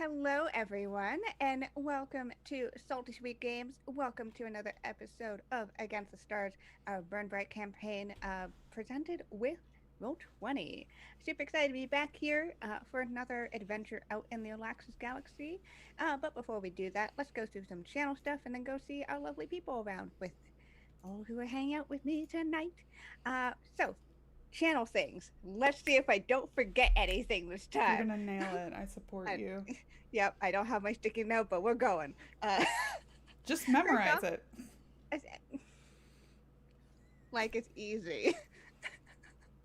Hello, everyone, and welcome to Salty Sweet Games. Welcome to another episode of Against the Stars, our Burn Bryte campaign presented with Roll20. Super excited to be back here for another adventure out in the Alaxis Galaxy. But before we do that, let's go through some channel stuff and then go see our lovely people around with all who are hanging out with me tonight. So, channel things. Let's see if I don't forget anything this You're time. gonna nail it. I support I, you. yep, I don't have my sticky note, but we're going. Just First memorize off, it. it's- like it's easy,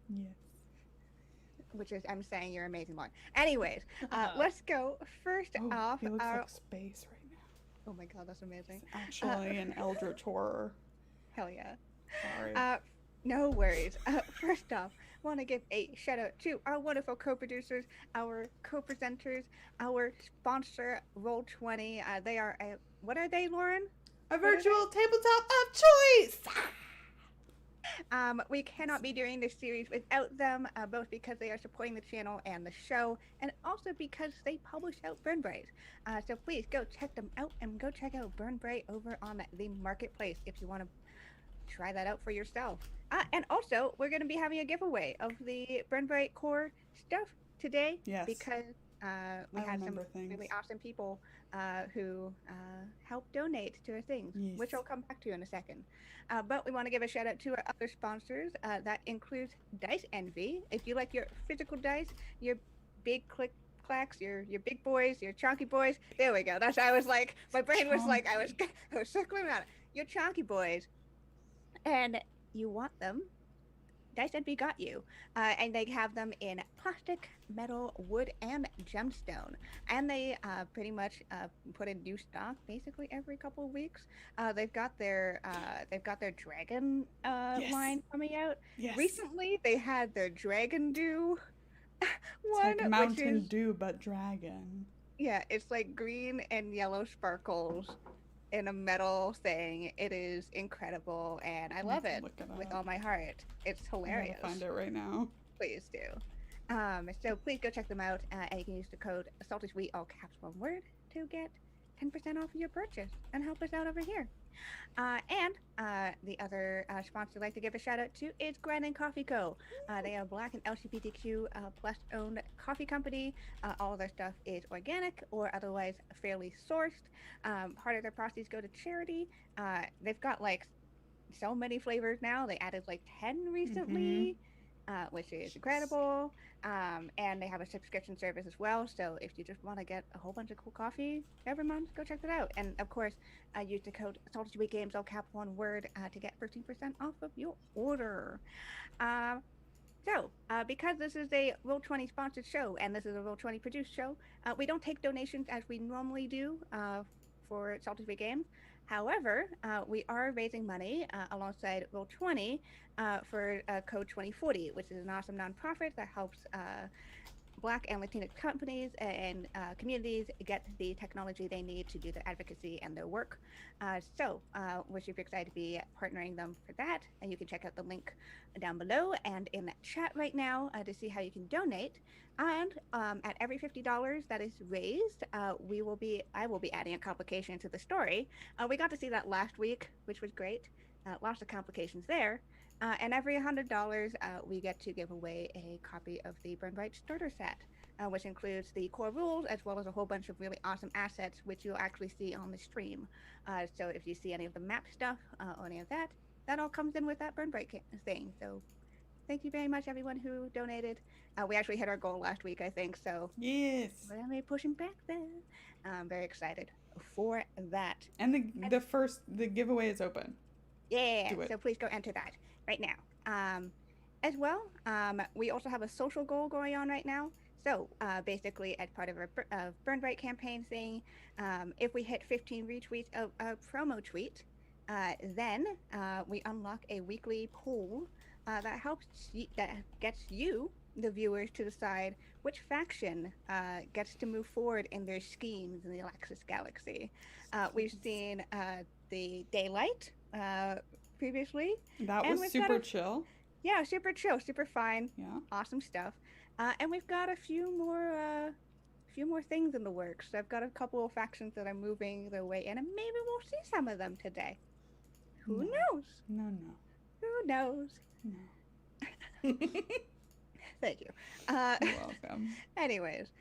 Yes. which is I'm saying you're amazing, Lauren. Anyways, let's go. First Oh, off, he looks our like space right now. oh my god, that's amazing. It's Uh, actually an eldritch horror. hell yeah. Sorry. No worries. First off, want to give a shout out to our wonderful co-producers, our co-presenters, our sponsor, Roll20. They are a what are they, Lauren? A What are they? virtual tabletop of choice! We cannot be doing this series without them, both because they are supporting the channel and the show, and also because they publish out Burn Bryte. So please go check them out and go check out Burn Bryte over on the marketplace if you want to try that out for yourself. And also, we're going to be having a giveaway of the Burn Bryte core stuff today Yes, because we I had some remember things. really awesome people who helped donate to our things, Yes. which I'll come back to in a second. But we want to give a shout out to our other sponsors. That includes Dice Envy. If you like your physical dice, your big clacks, your big boys, your chunky boys. There we go. That's I was like, my brain was like, I was circling around it. Your chunky boys, and you want them. Dice Envy got you. And they have them in plastic, metal, wood, and gemstone. And they pretty much put in new stock basically every couple of weeks. They've got their dragon Yes. line coming out. Yes. Recently, they had their Dragon Dew It's one, like which Mountain is Dew, but dragon. yeah, it's like green and yellow sparkles in a metal thing. It is incredible, and I I need love to it look it with up. all my heart. It's I gotta hilarious. find it right now. Please do. So please go check them out, and you can use the code Salty Sweet, all caps one word, to get 10% off of your purchase and help us out over here. And the other sponsor I'd like to give a shout out to is Grinding Coffee Co. They are Black and LGBTQ plus owned coffee company. All of their stuff is organic or otherwise fairly sourced. Part of their proceeds go to charity. They've got like so many flavors now. They added like 10 Mm-hmm. recently, which is incredible. And they have a subscription service as well. So if you just want to get a whole bunch of cool coffee every month, go check that out. And of course, use the code Salty Sweet Games, all cap one word, to get 15% off of your order. Uh, because this is a Roll20 sponsored show and this is a Roll20 produced show, we don't take donations as we normally do for Salty Sweet Games. However, we are raising money alongside Roll20 for Code 2040, which is an awesome nonprofit that helps Black and Latinx companies and communities get the technology they need to do their advocacy and their work. We're super excited to be partnering them for that. And you can check out the link down below and in that chat right now to see how you can donate. And at every $50 that is raised, I will be adding a complication to the story. We got to see that last week, which was great. Lots of complications there. And every $100, we get to give away a copy of the Burn Bryte starter set, which includes the core rules as well as a whole bunch of really awesome assets, which you'll actually see on the stream. So if you see any of the map stuff or any of that, that all comes in with that Burn Bryte thing. So thank you very much, everyone who donated. We actually hit our goal last week, I think. So Yes. we're gonna be pushing back there. I'm very excited for that. And the giveaway is open. Yeah, Do it. so please go enter that right now. As well, we also have a social goal going on right now. So basically, as part of our Burn Bryte campaign thing, if we hit 15 retweets of a promo tweet, then we unlock a weekly poll that that gets you, the viewers, to decide which faction gets to move forward in their schemes in the Alaxis Galaxy. We've seen the Daylight previously. That And was we've super chill. yeah, super chill, super fine, Yeah. awesome stuff. And we've got a few more few more things in the works. I've got a couple of factions that are moving their way in, and maybe we'll see some of them today. Who knows? No. Who knows? No. Thank you. You're welcome. Anyways,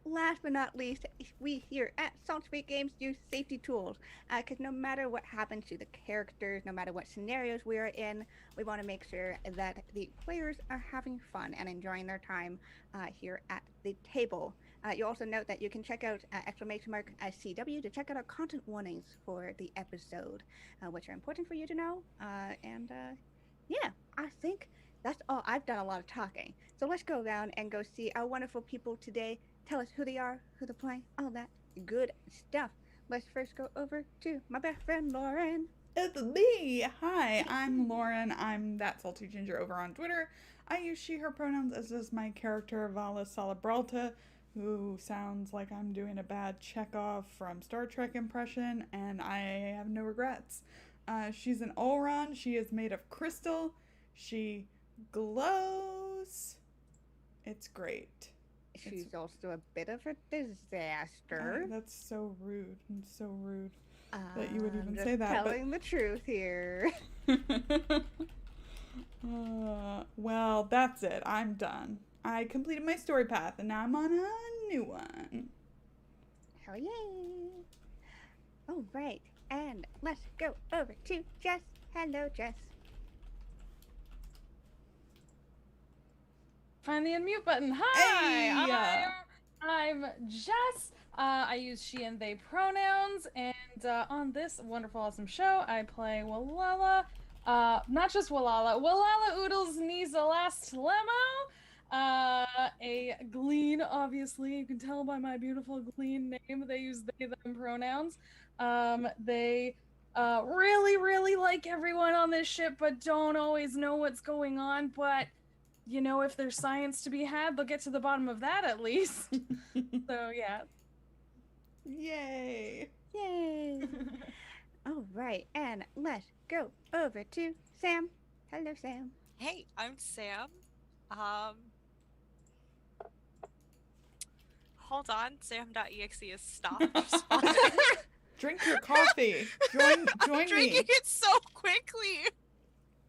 last but not least, we here at Salt Spring Games use safety tools because no matter what happens to the characters, no matter what scenarios we are in, we want to make sure that the players are having fun and enjoying their time here at the table. You also note that you can check out !CW to check out our content warnings for the episode, which are important for you to know. Yeah, I think that's all. I've done a lot of talking. So let's go around and go see our wonderful people today. Tell us who they are, who they're playing, all that good stuff. Let's first go over to my best friend, Lauren. It's me! Hi, I'm Lauren. I'm that salty ginger over on Twitter. I use she, her pronouns, as does my character, Vala Salabralta, who sounds like I'm doing a bad Chekhov from Star Trek impression, and I have no regrets. She's an Olron. She is made of crystal. She glows. It's great. She's also a bit of a disaster. That's so rude. It's so rude that you would even say that. Telling the truth here. Well, that's it. I'm done. I completed my story path, and now I'm on a new one. Hell yay! All right, and let's go over to Jess. Hello, Jess. Find the unmute button. Hi, Hey! I'm Jess. I use she and they pronouns, and on this wonderful, awesome show, I play Walala. Not just Walala. Walala Oodles needs a last lemo. A Glean, obviously. You can tell by my beautiful Glean name. They use they, them pronouns. They really, really like everyone on this ship, but don't always know what's going on. But you know, if there's science to be had, they'll get to the bottom of that at least. So, yeah. Yay! Yay! All right, and let's go over to Sam. Hello, Sam. Hey, I'm Sam. Hold on, Sam.exe is stopped responding. Drink your coffee. Join I'm drinking me. it so quickly.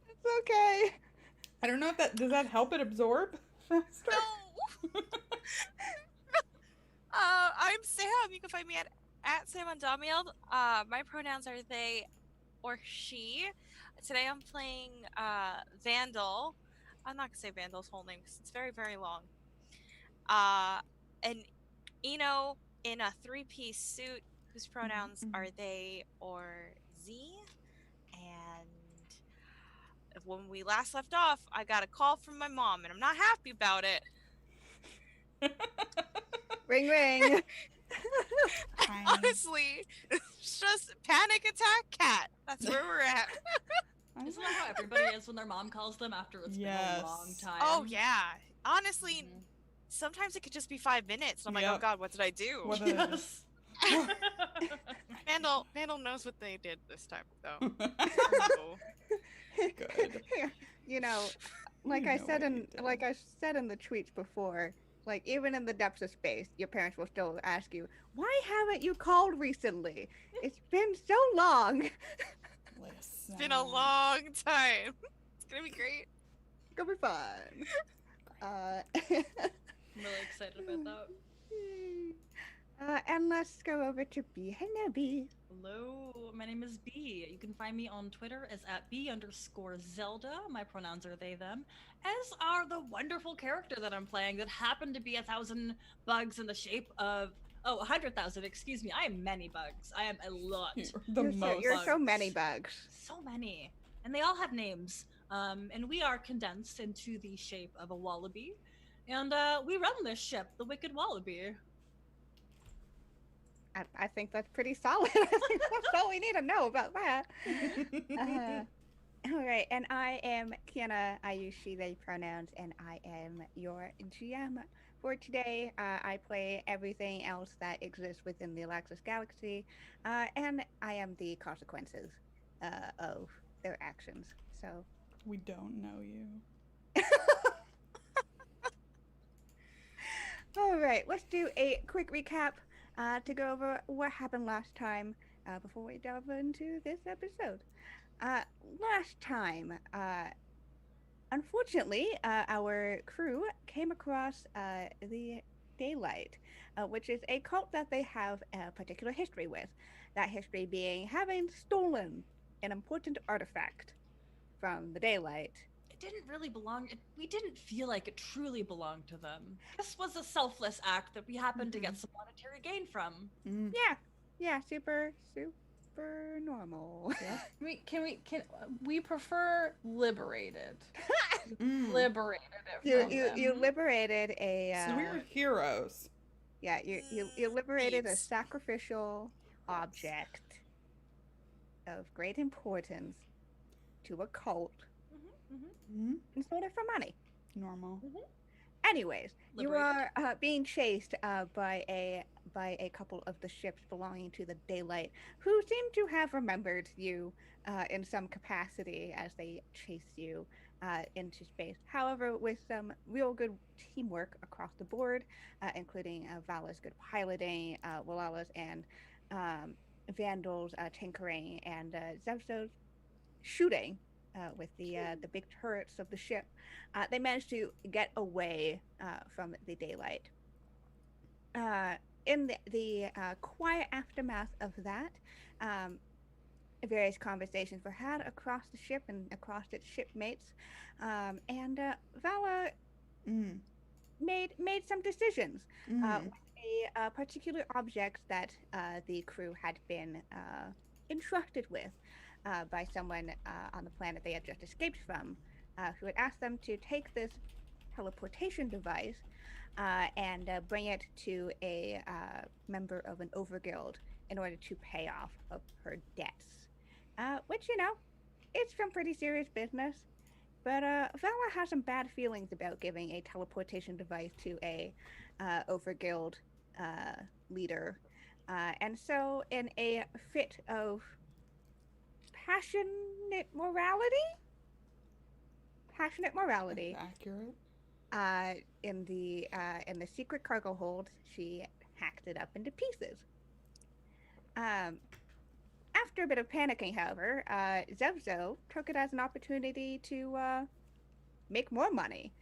It's okay. I don't know if that does that help it absorb faster. No. I'm Sam. You can find me at Sam on Damield. My pronouns are they or she. Today I'm playing Vandal. I'm not gonna say Vandal's whole name because it's very, very long. And Eno in a three-piece suit whose pronouns are they or Z. And when we last left off, I got a call from my mom, and I'm not happy about it. Ring, ring. Honestly, it's just panic attack cat. That's where we're at. Isn't that how everybody is when their mom calls them after it's been a long time? Oh, yeah. Honestly, sometimes it could just be 5 minutes. And I'm like, oh, God, what did I do? What did I do? Vandal knows what they did this time, though. Good. You know, like I said in the tweets before, like even in the depths of space, your parents will still ask you, "Why haven't you called recently? It's been so long." It's been a long time. It's gonna be great. It's gonna be fun. I'm really excited about that. And let's go over to B. Hello, B. Hello, my name is B. You can find me on Twitter as @B_Zelda. My pronouns are they, them. As are the wonderful character that I'm playing that happened to be 1,000 bugs in the shape of 100,000, excuse me. I am many bugs. I am a lot. You're so many bugs. So many. And they all have names. And we are condensed into the shape of a wallaby. And we run this ship, the Wicked Wallaby. I think that's pretty solid. I think that's all we need to know about that. All right, and I am Kiana. I use she, they pronouns, and I am your GM for today. I play everything else that exists within the Alaxis Galaxy, and I am the consequences of their actions. So we don't know you. All right. right, let's do a quick recap to go over what happened last time before we delve into this episode. Uh, Last time, unfortunately, our crew came across the Daylight, which is a cult that they have a particular history with. That history being having stolen an important artifact from the Daylight. It didn't really belong. We didn't feel like it truly belonged to them. This was a selfless act that we happened to get some monetary gain from. Mm. Yeah, super normal. Yeah. Can we prefer liberated? Mm. Liberated it from them. You liberated a So we're heroes. yeah, you liberated a Thieves. sacrificial object of great importance to a cult Mm. and sold it for money. Normal. Anyways, you Liberated. are being chased by a couple of the ships belonging to the Daylight, who seem to have remembered you in some capacity as they chase you into space. However, with some real good teamwork across the board, including Vala's good piloting, Walala's and Vandal's tinkering, and Zevzo's shooting with the big turrets of the ship, they managed to get away from the Daylight. In the quiet aftermath of that, various conversations were had across the ship and across its shipmates, and Vala Mm. made some decisions Mm. with a particular object that the crew had been entrusted with by someone on the planet they had just escaped from, who had asked them to take this teleportation device and bring it to a member of an overguild in order to pay off of her debts. Which, it's some pretty serious business. But Vala has some bad feelings about giving a teleportation device to a overguild leader. And so, in a fit of passionate morality, Accurate. in the secret cargo hold, she hacked it up into pieces. After a bit of panicking, however, Zevzo took it as an opportunity to make more money,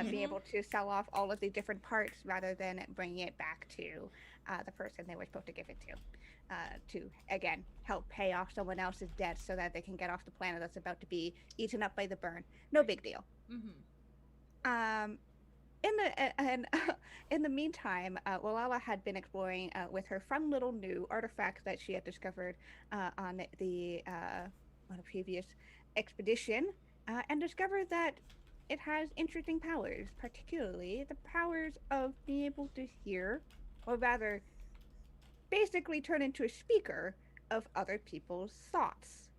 be able to sell off all of the different parts rather than bringing it back to the person they were supposed to give it to again, help pay off someone else's debts so that they can get off the planet that's about to be eaten up by the burn. No big deal. In the meantime, Walala had been exploring with her fun little new artifact that she had discovered on a previous expedition, and discovered that it has interesting powers, particularly the powers of being able to hear, or rather, basically turn into a speaker of other people's thoughts.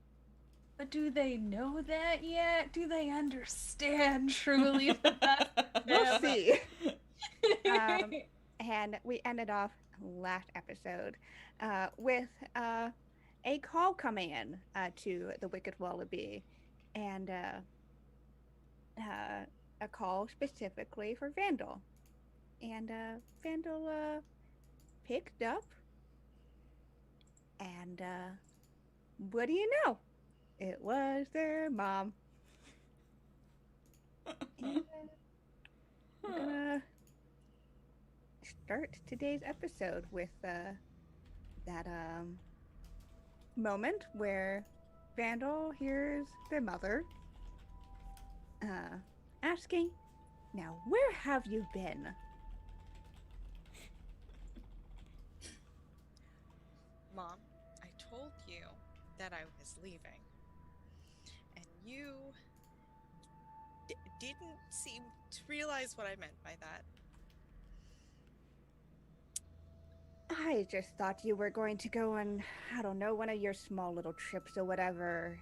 But do they know that yet? Do they understand truly that? We'll see. And we ended off last episode with a call coming in to the Wicked Wallaby, and a call specifically for Vandal. And Vandal picked up, and what do you know? It was their mom. And we're gonna start today's episode with that moment where Vandal hears their mother asking, "Now, where have you been?" Mom, I told you that I was leaving. And you didn't seem to realize what I meant by that. I just thought you were going to go on, I don't know, one of your small little trips or whatever.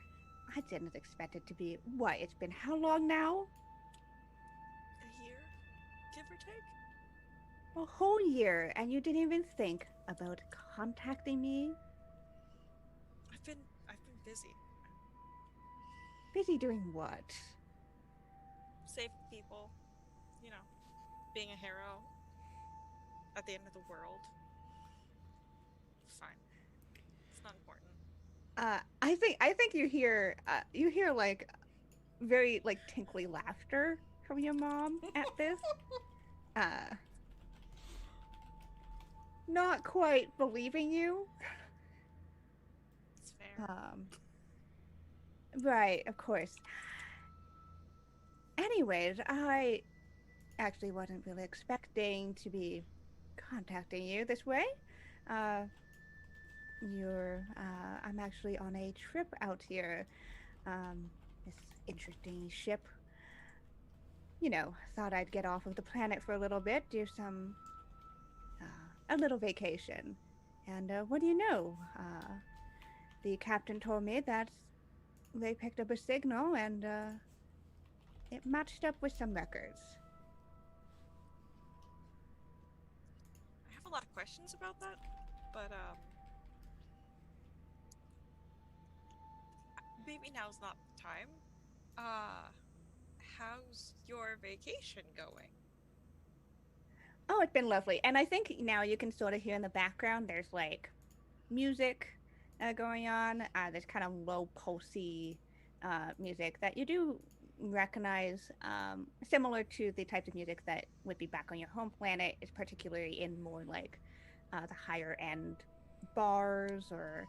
I didn't expect it to be, what, it's been how long now? A year, give or take? A whole year, and you didn't even think about contacting me? I've been busy. Busy doing what? Saving people, being a hero. at the end of the world. Fine. It's not important. I think you hear like very like tinkly laughter from your mom at this. Not quite believing you. It's fair. Right, of course. Anyways, I actually wasn't really expecting to be contacting you this way. Uh, I'm actually on a trip out here. This interesting ship. You know, thought I'd get off of the planet for a little bit, do a little vacation. And what do you know? The captain told me that they picked up a signal and it matched up with some records. I have a lot of questions about that, but maybe now's not the time. How's your vacation going? Oh, it's been lovely. And I think now you can sort of hear in the background there's like music going on. There's kind of low pulsey music that you do recognize, similar to the types of music that would be back on your home planet, is particularly in more like the higher end bars or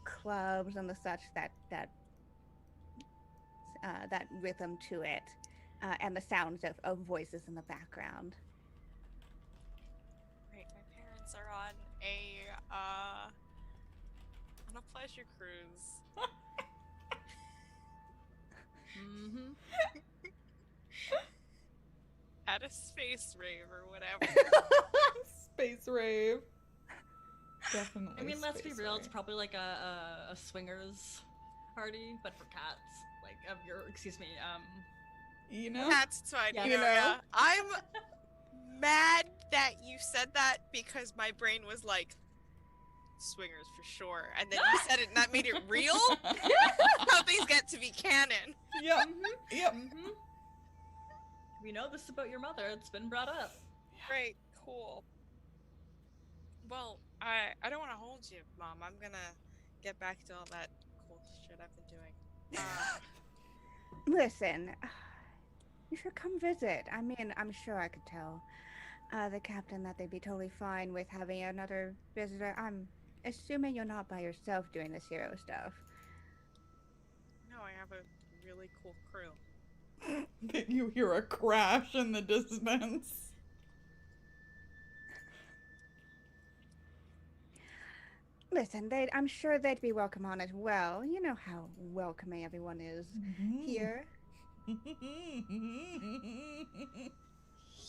clubs and the such that rhythm to it, and the sounds of voices in the background. Right, my parents are on a pleasure cruise. Mm-hmm. At a space rave or whatever. Space rave. Definitely. I mean, let's be space real. rave. It's probably like a swingers party, but for cats. Like, excuse me. You know? That's fine. Yeah. You know, yeah. I'm mad that you said that because my brain was like, swingers for sure. And then you said it and that made it real? How things get to be canon. Yep. Yep. Mm-hmm. We know this about your mother. It's been brought up. Great, cool. Well, I don't want to hold you, Mom. I'm gonna get back to all that cool shit I've been doing. Listen, you should come visit. I mean, I'm sure I could tell the captain that they'd be totally fine with having another visitor. I'm assuming you're not by yourself doing this hero stuff. No, I have a really cool crew. You hear a crash in the distance. Listen, I'm sure they'd be welcome on as well. You know how welcoming everyone is here.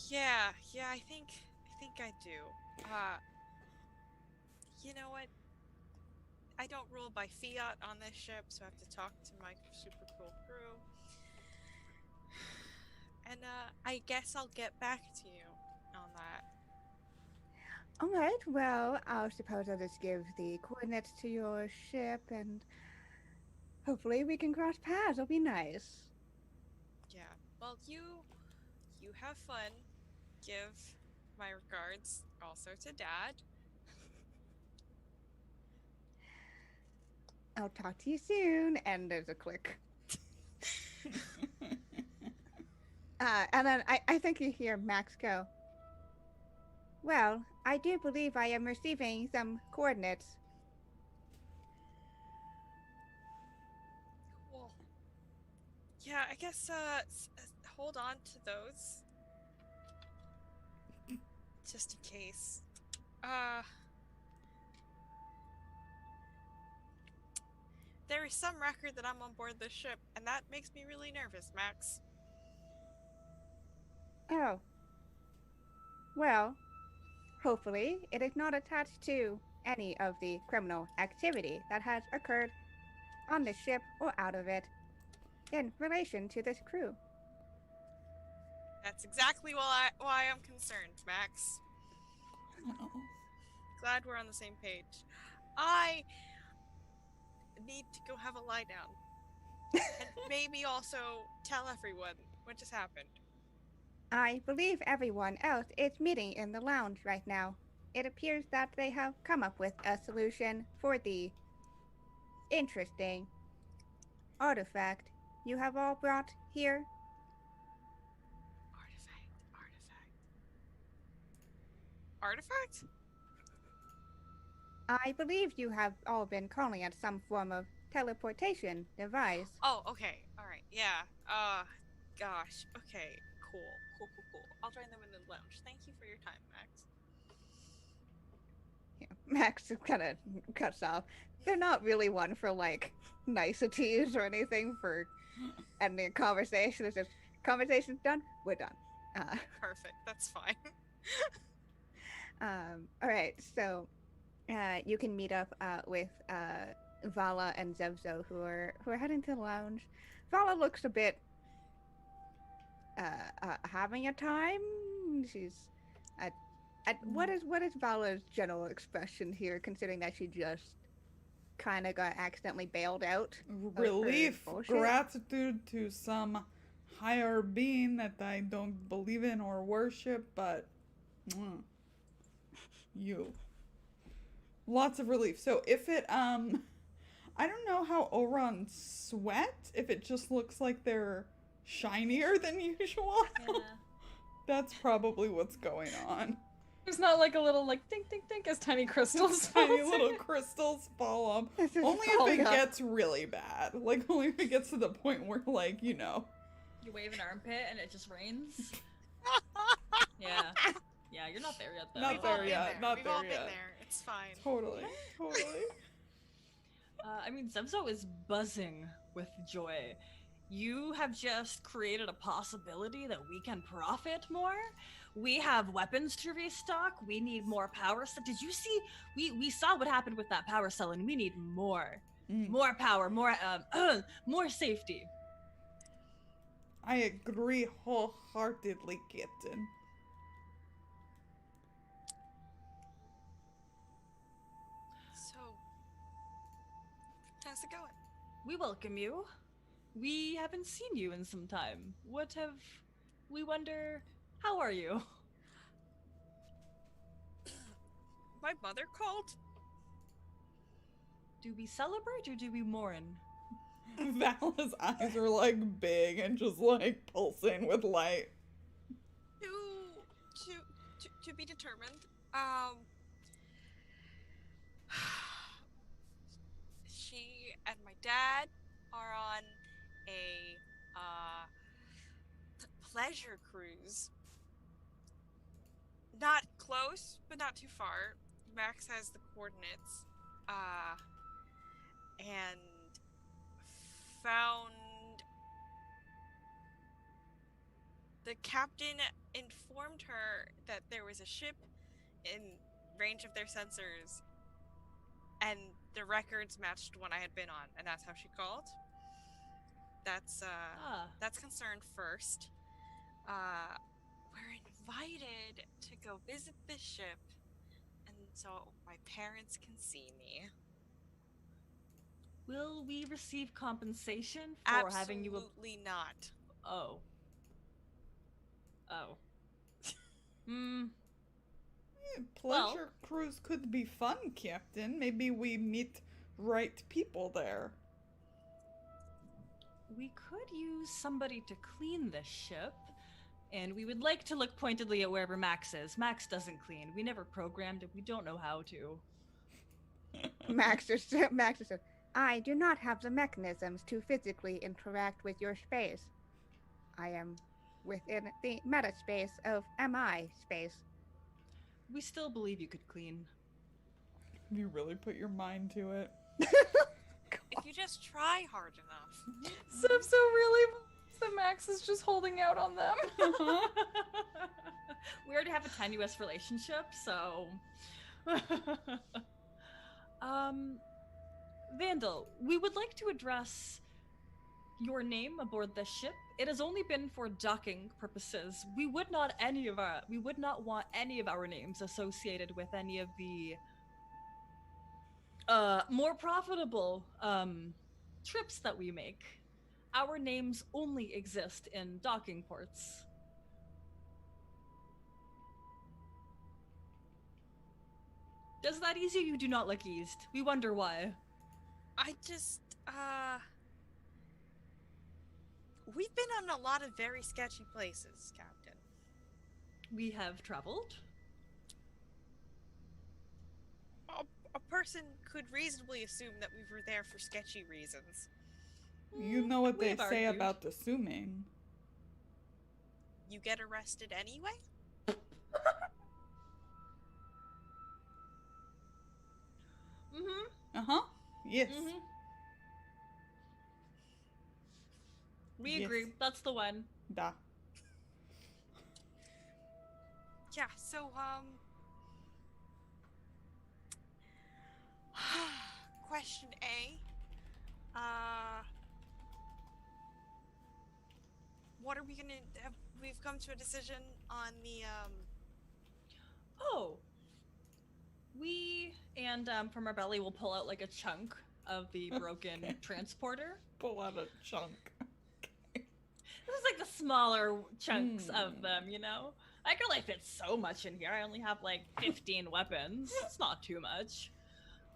Yeah, I think I do. You know what? I don't rule by fiat on this ship, so I have to talk to my super cool crew. And I guess I'll get back to you on that. All right, well, I suppose I'll just give the coordinates to your ship and hopefully we can cross paths. It'll be nice. Yeah. Well, you have fun. Give my regards also to Dad. I'll talk to you soon. And there's a click. And then I think you hear Max go, well, I do believe I am receiving some coordinates. Cool. Yeah, I guess hold on to those. Just in case. There is some record that I'm on board this ship, and that makes me really nervous, Max. Oh. Well, hopefully it is not attached to any of the criminal activity that has occurred on this ship or out of it in relation to this crew. That's exactly why I'm concerned, Max. Oh. Glad we're on the same page. I need to go have a lie down. And maybe also tell everyone what just happened. I believe everyone else is meeting in the lounge right now. It appears that they have come up with a solution for the interesting artifact you have all brought here. Artifact? I believe you have all been calling it some form of teleportation device. Oh, okay. All right. Yeah. Gosh. Okay. Cool. Cool. Cool. Cool. I'll join them in the lounge. Thank you for your time, Max. Yeah, Max just kind of cuts off. They're not really one for like niceties or anything for ending a conversation. It's just conversation's done. We're done. Perfect. That's fine. All right. So you can meet up with Vala and Zevzo, who are heading to the lounge. Vala looks a bit having a time. She's what is Vala's general expression here, considering that she just kind of got accidentally bailed out? Relief, bullshit? gratitude to some higher being that I don't believe in or worship, but you. Lots of relief. So if it, I don't know how Orons sweat, if it just looks like they're shinier than usual. Yeah. That's probably what's going on. There's not like a little like dink dink dink as tiny crystals. Tiny little crystals fall off. This is Only if falling it off. gets really bad. Like, only if it gets to the point where, like, you know. You wave an armpit and it just rains. Yeah. Yeah, you're not there yet though. Not We've all there been yet, there. not We've there all been yet. there. It's fine. Totally. Totally. I mean, Zemzo is buzzing with joy. You have just created a possibility that we can profit more. We have weapons to restock. We need more power. Did you see? We saw what happened with that power cell, and we need more. More power, more safety. I agree wholeheartedly, Captain. So, how's it going? We welcome you. We haven't seen you in some time. We wonder, how are you? My mother called. Do we celebrate or do we mourn? Vala's eyes are like big and just like pulsing with light. To be determined. She and my dad are on a pleasure cruise. Not close, but not too far. Max has the coordinates. And found the captain informed her that there was a ship in range of their sensors, and the records matched one I had been on, and that's how she called. That's concerned first. We're invited to go visit the ship, and so my parents can see me. Will we receive compensation for having you? Absolutely not. Oh. Pleasure cruise could be fun, Captain. Maybe we meet right people there. We could use somebody to clean the ship, and we would like to look pointedly at wherever Max is. Max doesn't clean. We never programmed it. We don't know how to. Max just said, I do not have the mechanisms to physically interact with your space. I am within the meta space of MI space. We still believe you could clean. You really put your mind to it. If you just try hard enough. Zevzo really believes that Max is just holding out on them. We already have a tenuous relationship, so... Vandal, we would like to address your name aboard the ship. It has only been for docking purposes. We would not want any of our names associated with any of the more profitable trips that we make. Our names only exist in docking ports. Does that ease you? You do not look eased. We wonder why. I just, we've been on a lot of very sketchy places, Captain. We have traveled. A person could reasonably assume that we were there for sketchy reasons. You know what We they have say argued. about assuming. You get arrested anyway? Mm-hmm. Uh-huh. Yes. Mm-hmm. We Yes. agree. That's the one. Da. Yeah, so, question A. What are we gonna, we've come to a decision on the, Oh. We, and from our belly, will pull out like a chunk of the broken Okay. transporter. Pull out a chunk. This is like the smaller chunks of them, you know? I can only fit so much in here. I only have like 15 weapons. It's not too much.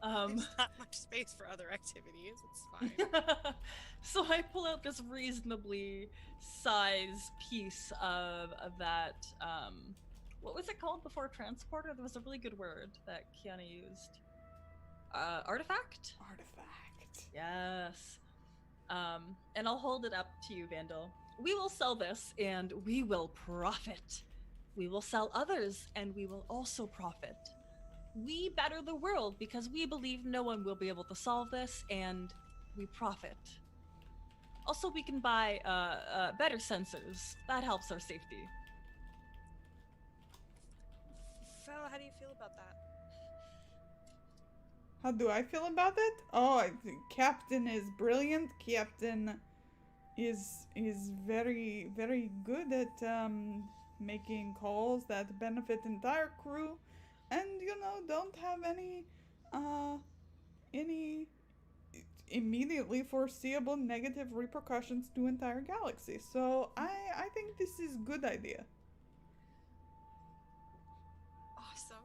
there's not much space for other activities, it's fine. So I pull out this reasonably sized piece of that, what was it called before transporter? There was a really good word that Kiana used. Artifact? Artifact. Yes. And I'll hold it up to you, Vandal. We will sell this and we will profit. We will sell others and we will also profit. We better the world because we believe no one will be able to solve this and we profit. Also, we can buy better sensors. That helps our safety. Fella, how do you feel about that? How do I feel about it? Oh, I think Captain is brilliant. Captain is very, very good at making calls that benefit entire crew, and don't have any immediately foreseeable negative repercussions to entire galaxy. So I think this is good idea. Awesome.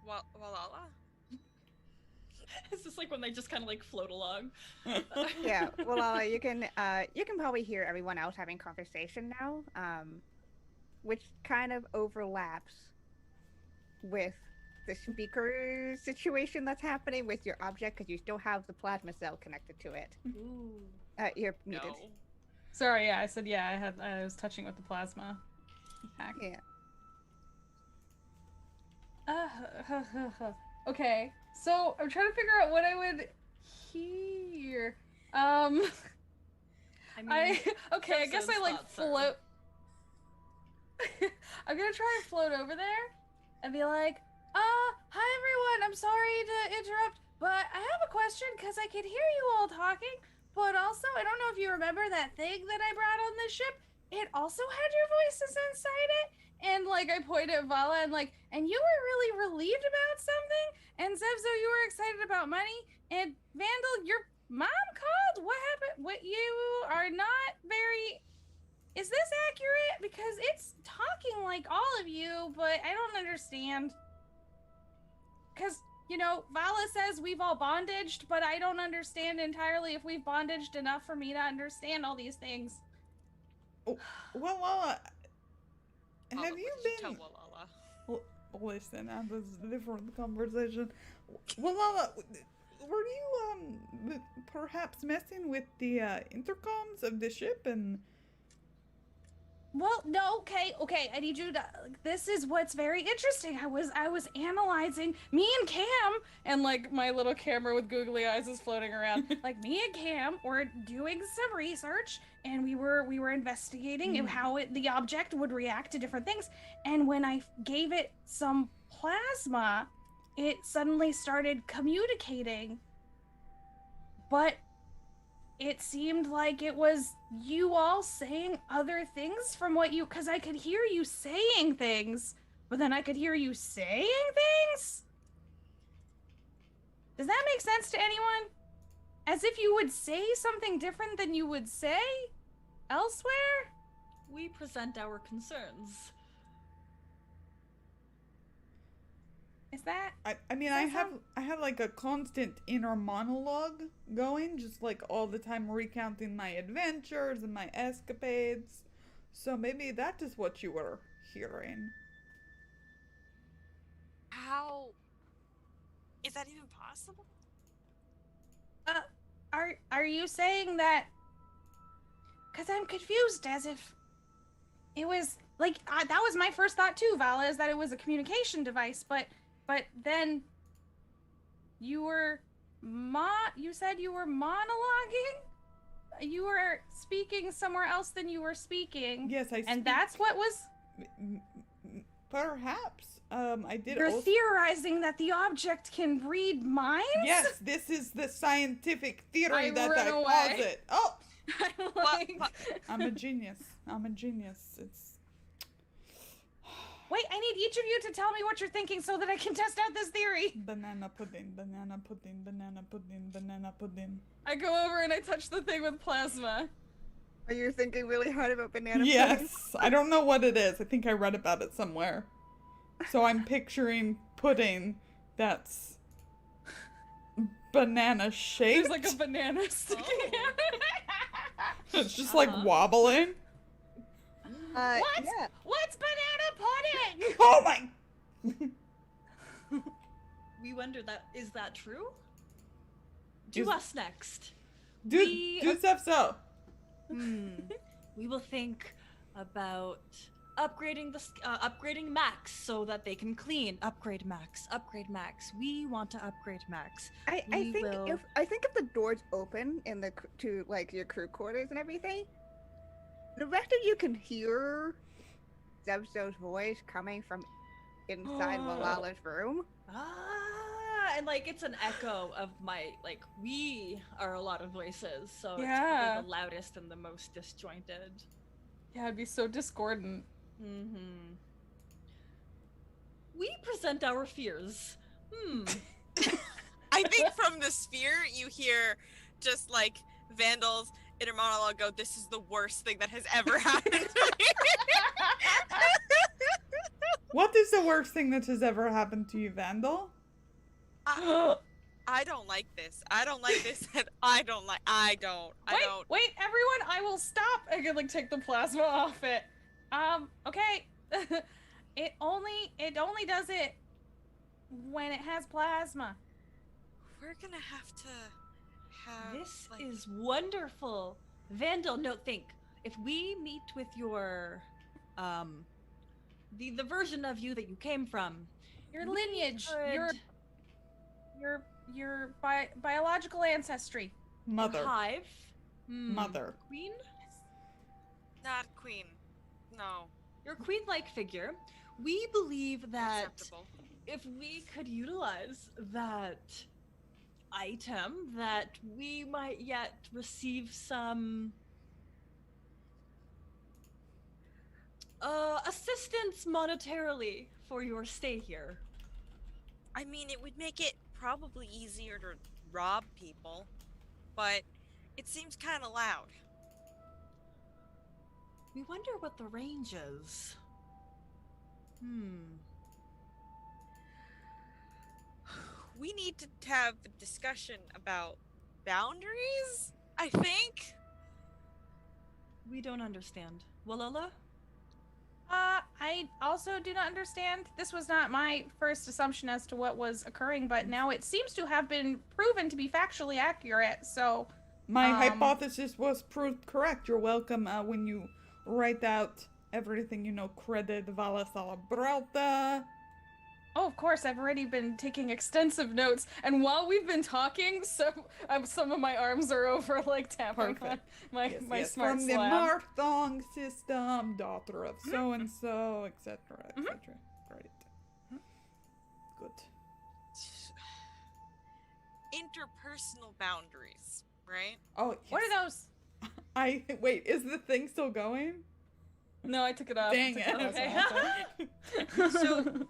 Walala? Is this like when they just kind of like float along? Yeah, well, you can probably hear everyone else having conversation now, which kind of overlaps with the speaker situation that's happening with your object because you still have the plasma cell connected to it. Ooh. You're muted. No. Sorry, yeah, I said yeah. I was touching with the plasma pack. Yeah. Okay, so I'm trying to figure out what I would hear. I mean, I guess I like thoughts are- float. I'm gonna try and float over there and be like, hi everyone, I'm sorry to interrupt, but I have a question because I could hear you all talking, but also I don't know if you remember that thing that I brought on this ship. It also had your voices inside it. And like I point at Vala and like, and you were really relieved about something, and Zevzo, you were excited about money, and Vandal, your mom called. What happened? What, you are not very. Is this accurate? Because it's talking like all of you, but I don't understand. Because Vala says we've all bondaged, but I don't understand entirely if we've bondaged enough for me to understand all these things. Well, have What you did been? tell Walala? Listen, this is a different conversation. Well, were you perhaps messing with the intercoms of the ship and? Well, no, okay, I need you to, this is what's very interesting. I was analyzing, me and Cam, and like my little camera with googly eyes is floating around. Like me and Cam were doing some research, and we were investigating how the object would react to different things. And when I gave it some plasma, it suddenly started communicating. But it seemed like it was you all saying other things from what you, because I could hear you saying things, but then I could hear you saying things? Does that make sense to anyone? As if you would say something different than you would say elsewhere? We present our concerns. Is that? I mean, I have like a constant inner monologue going, just like all the time recounting my adventures and my escapades. So maybe that is what you were hearing. How is that even possible? Are you saying that? Because I'm confused, as if it was like that was my first thought too, Vala, is that it was a communication device, but then you were you said you were monologuing? You were speaking somewhere else than you were speaking. Yes, and that's what was. Perhaps. I did. You're theorizing that the object can read minds? Yes, this is the scientific theory that I posit. Oh, I'm a genius. It's. Wait, I need each of you to tell me what you're thinking so that I can test out this theory. Banana pudding, banana pudding, banana pudding, banana pudding. I go over and I touch the thing with plasma. Are you thinking really hard about banana pudding? Yes, I don't know what it is. I think I read about it somewhere. So I'm picturing pudding that's banana shaped. There's like a banana sticking out. It's just like wobbling. Yeah. What's banana pudding? Oh my! We wonder that is that true? Is- Do us next. Do stuff so. We will think about upgrading Max so that they can clean. Upgrade Max. We want to upgrade Max. I think if the doors open in the to like your crew quarters and everything, the rest of you can hear Zevzo's voice coming from inside Malala's room. And like it's an echo of my we are a lot of voices, so it's Yeah. probably the loudest and the most disjointed. Yeah, it'd be so discordant. We present our fears. I think from the sphere you hear just like Vandal's inner monologue go, "This is the worst thing that has ever happened to me." What is the worst thing that has ever happened to you, Vandal? I don't like this. I don't like this. And I don't. Wait, everyone! I will stop. I can like take the plasma off it. Okay. It only does it when it has plasma. We're gonna have to have. This is wonderful. Vandal, no, think. If we meet with your, the version of you that you came from, Your lineage, could- your biological ancestry. Mother. hive, Mother. queen, Not queen. No. your queen-like figure. We believe that Acceptable. if we could utilize that item, that we might yet receive some assistance monetarily for your stay here. I mean, it would make it probably easier to rob people, but it seems kind of loud. We wonder what the range is. We need to have a discussion about boundaries, I think. We don't understand. Walala? I also do not understand. This was not my first assumption as to what was occurring, but now it seems to have been proven to be factually accurate, so... My hypothesis was proved correct. You're welcome when you write out everything you know. Credit Vala Salabralta. Oh, of course, I've already been taking extensive notes, and while we've been talking, some of my arms are over, like, tapping on my smart From slab. the Marthong system, daughter of so-and-so, etc., etc. Great. Good. Interpersonal boundaries, right? Oh, yes. What are those? Wait, is the thing still going? No, I took it off. Dang Took it. plasma off. So,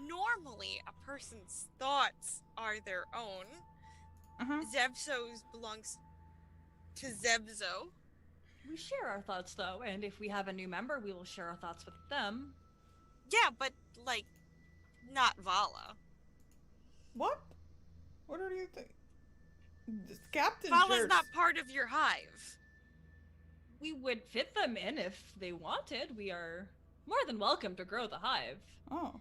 normally a person's thoughts are their own. Zevzo's belongs to Zevzo. We share our thoughts, though, and if we have a new member, we will share our thoughts with them. Yeah, but, like, not Vala. What? What are you thinking? Captain Vala's shares. not part of your hive. We would fit them in if they wanted. We are more than welcome to grow the hive. Oh.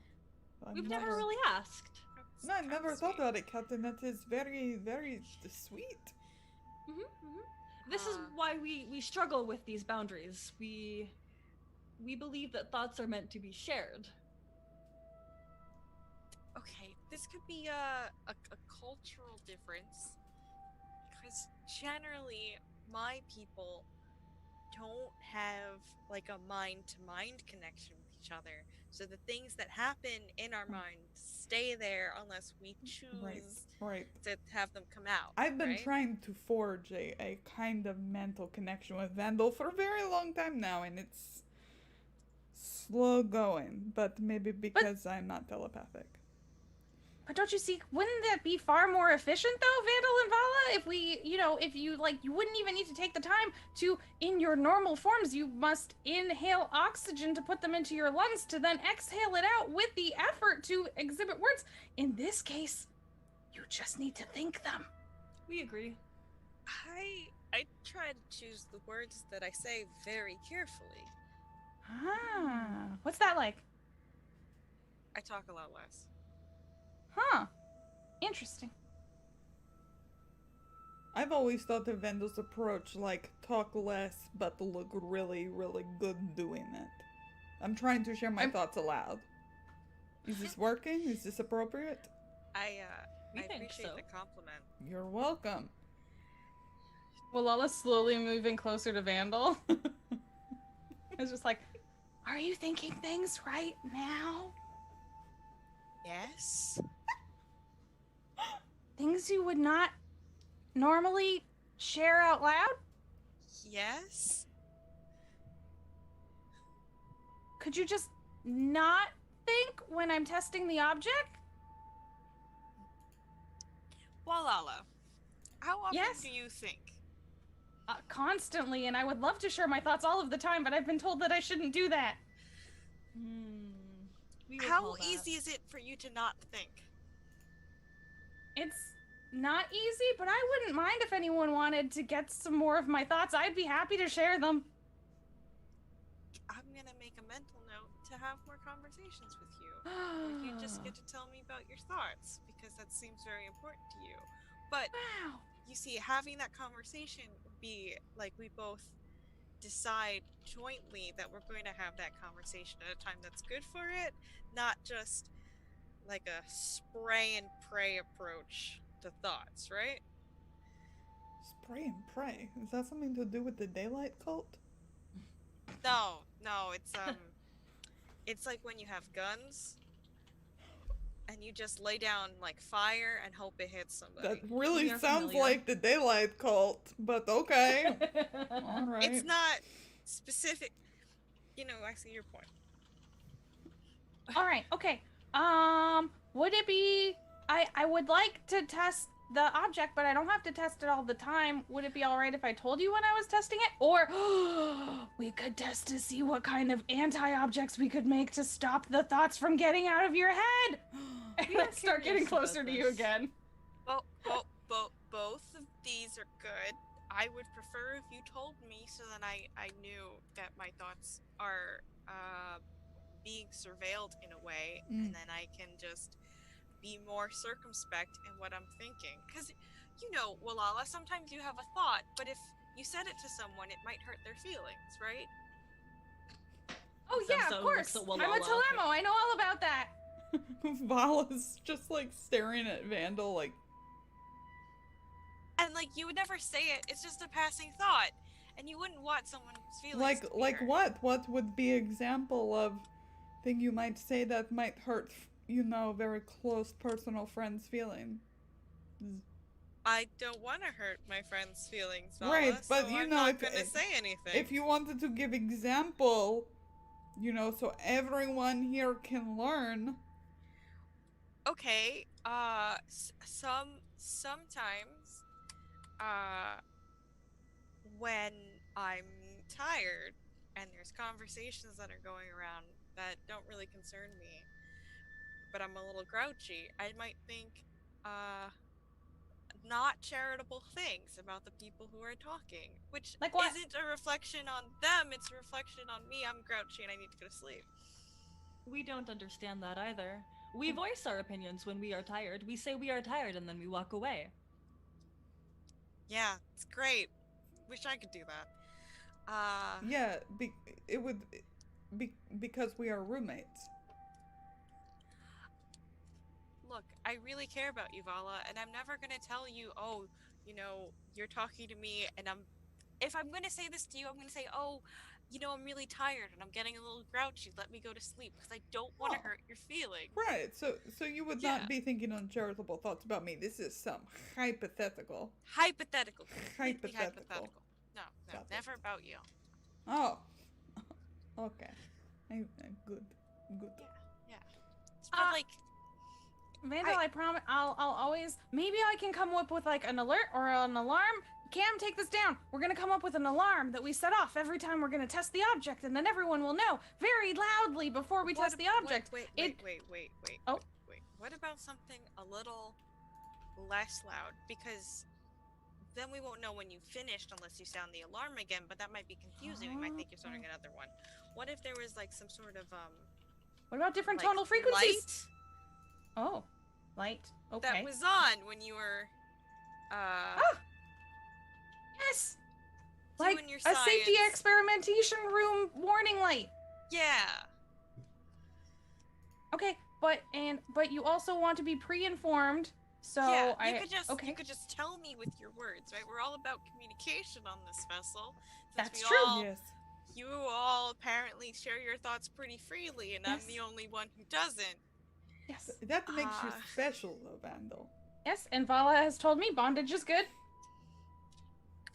We've never really asked. No, I never That's thought sweet. about it, Captain. That is very, very sweet. This is why we struggle with these boundaries. We believe that thoughts are meant to be shared. Okay, this could be a cultural difference. Because generally, my people don't have like a mind-to-mind connection with each other. So the things that happen in our mind stay there unless we choose Right. to have them come out. I've been right? trying to forge a kind of mental connection with Vandal for a very long time now, and it's slow going, but maybe because I'm not telepathic. But don't you see, wouldn't that be far more efficient though, Vandal and Vala? If we, if you you wouldn't even need to take the time to, in your normal forms, you must inhale oxygen to put them into your lungs to then exhale it out with the effort to exhibit words. In this case, you just need to think them. We agree. I try to choose the words that I say very carefully. Ah, what's that like? I talk a lot less. Huh. Interesting. I've always thought of Vandal's approach like talk less, but look really, really good doing it. I'm trying to share my thoughts aloud. Is this working? Is this appropriate? I think appreciate so. the compliment. You're welcome. Lala's slowly moving closer to Vandal. It's just like, are you thinking things right now? Yes. Things you would not normally share out loud? Yes. Could you just not think when I'm testing the object? Walala, how often Yes? do you think? Constantly, and I would love to share my thoughts all of the time, but I've been told that I shouldn't do that. We will How call that. easy is it for you to not think? It's not easy, but I wouldn't mind if anyone wanted to get some more of my thoughts. I'd be happy to share them. I'm gonna make a mental note to have more conversations with you. Where you just get to tell me about your thoughts, because that seems very important to you. But Wow. you see, having that conversation would be like we both decide jointly that we're going to have that conversation at a time that's good for it, not just like a spray and pray approach to thoughts, right? Spray and pray. Is that something to do with the daylight cult? No, it's like when you have guns and you just lay down like fire and hope it hits somebody. That really We are sounds familiar. like the daylight cult, but okay. All right. It's not specific. I see your point. All right, okay. Would it be... I would like to test the object, but I don't have to test it all the time. Would it be all right if I told you when I was testing it? Or we could test to see what kind of anti-objects we could make to stop the thoughts from getting out of your head. And We are then start getting curious about closer to you this. again. Both of these are good. I would prefer if you told me, so then I knew that my thoughts are being surveilled in a way, and then I can just be more circumspect in what I'm thinking. Because, Walala, sometimes you have a thought, but if you said it to someone, it might hurt their feelings, right? Oh yeah, So of course. looks I'm at a Walala. Telemo. I know all about that. Vala's just like staring at Vandal like, And like you would never say it. It's just a passing thought, and you wouldn't want someone's feelings. to be like hurt. what? What would be example of thing you might say that might hurt, very close personal friends' feelings? I don't want to hurt my friends' feelings, Vala, Right, but so I'm know, not if gonna say anything. if you wanted to give example, so everyone here can learn. Okay, sometimes, when I'm tired and there's conversations that are going around that don't really concern me, but I'm a little grouchy, I might think, not charitable things about the people who are talking, which Like what? isn't a reflection on them, it's a reflection on me. I'm grouchy and I need to go to sleep. We don't understand that either. We voice our opinions when we are tired. We say we are tired and then we walk away. Yeah, it's great. Wish I could do that. Yeah, it would be because we are roommates. Look, I really care about you, Vala, and I'm never gonna tell you, oh, you know, you're talking to me, and if I'm gonna say this to you, I'm gonna say, oh, you know, I'm really tired and I'm getting a little grouchy. Let me go to sleep because I don't want to hurt your feelings. Right. So you would not be thinking uncharitable thoughts about me. This is some hypothetical. Hypothetical. Hypothetical. No, never about you. Oh. Okay. Good. Yeah. But like, Vandal, I promise, I'll always, maybe I can come up with like an alert or an alarm. Cam, take this down. We're gonna come up with an alarm that we set off every time we're gonna test the object, and then everyone will know very loudly before we test the object. Wait. Oh. Wait. What about something a little less loud? Because then we won't know when you finished unless you sound the alarm again, but that might be confusing. We might think you're starting another one. What if there was like some sort of What about different like tonal frequencies? Light? Oh, light. Okay. That was on when you were Yes. Like doing your a safety science. experimentation room warning light. Yeah. Okay, but you also want to be pre-informed. So yeah, you could just tell me with your words, right? We're all about communication on this vessel. That's true. Yes. You all apparently share your thoughts pretty freely, and I'm the only one who doesn't. Yes. That makes you special, though, Vandal. Yes, and Vala has told me bondage is good.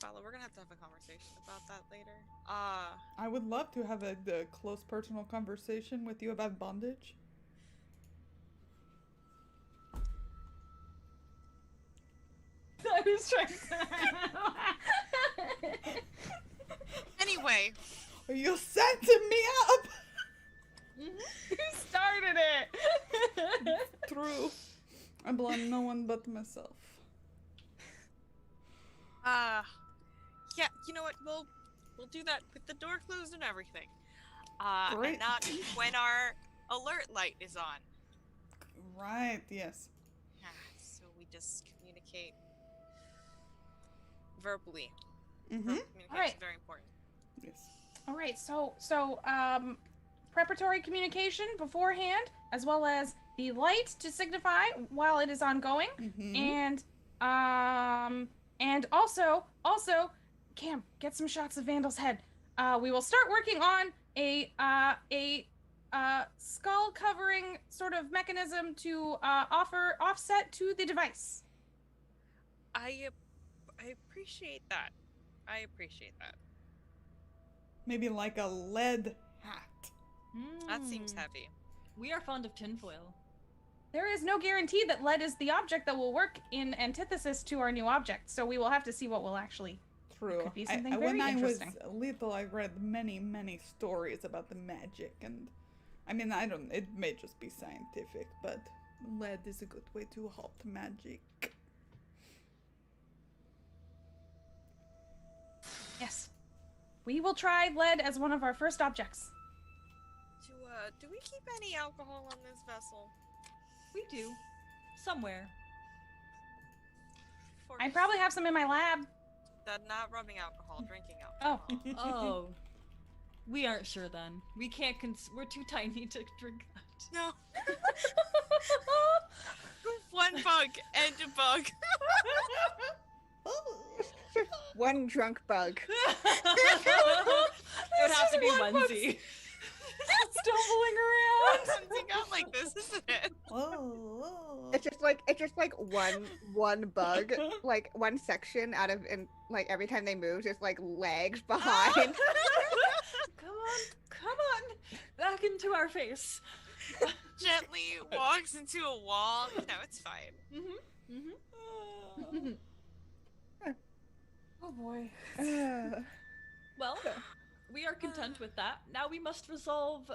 Vala, we're gonna have to have a conversation about that later. I would love to have a close personal conversation with you about bondage. I was trying to... Anyway. You setting me up! You started it! True. I blame no one but myself. Yeah, you know what? We'll do that with the door closed and everything. Great. And not when our alert light is on. Right, yes. So we just communicate verbally. Mm-hmm. Communication Alright. is very important. Yes. All right, so preparatory communication beforehand, as well as the light to signify while it is ongoing, and also, Cam, get some shots of Vandal's head. We will start working on a skull covering sort of mechanism to offset to the device. I appreciate that. Maybe like a lead hat. That seems heavy. We are fond of tinfoil. There is no guarantee that lead is the object that will work in antithesis to our new object, so we will have to see what will actually... True. Could be something very when interesting. I was little, I read many stories about the magic, and I mean, it may just be scientific, but lead is a good way to halt magic. Yes. We will try lead as one of our first objects. Do we keep any alcohol on this vessel? We do. Somewhere. I probably have some in my lab. Not rubbing alcohol, drinking alcohol. Oh. We aren't sure then. We can't we're too tiny to drink that. No. One bug and a bug. One drunk bug. It would have to be onesie. Stumbling around. Something out like this, isn't it? Oh. It's just like one bug, like one section out of, and like every time they move, just like legs behind. Come on, back into our face. Gently walks into a wall. No, it's fine. Oh boy. Well, we are content with that. Now we must resolve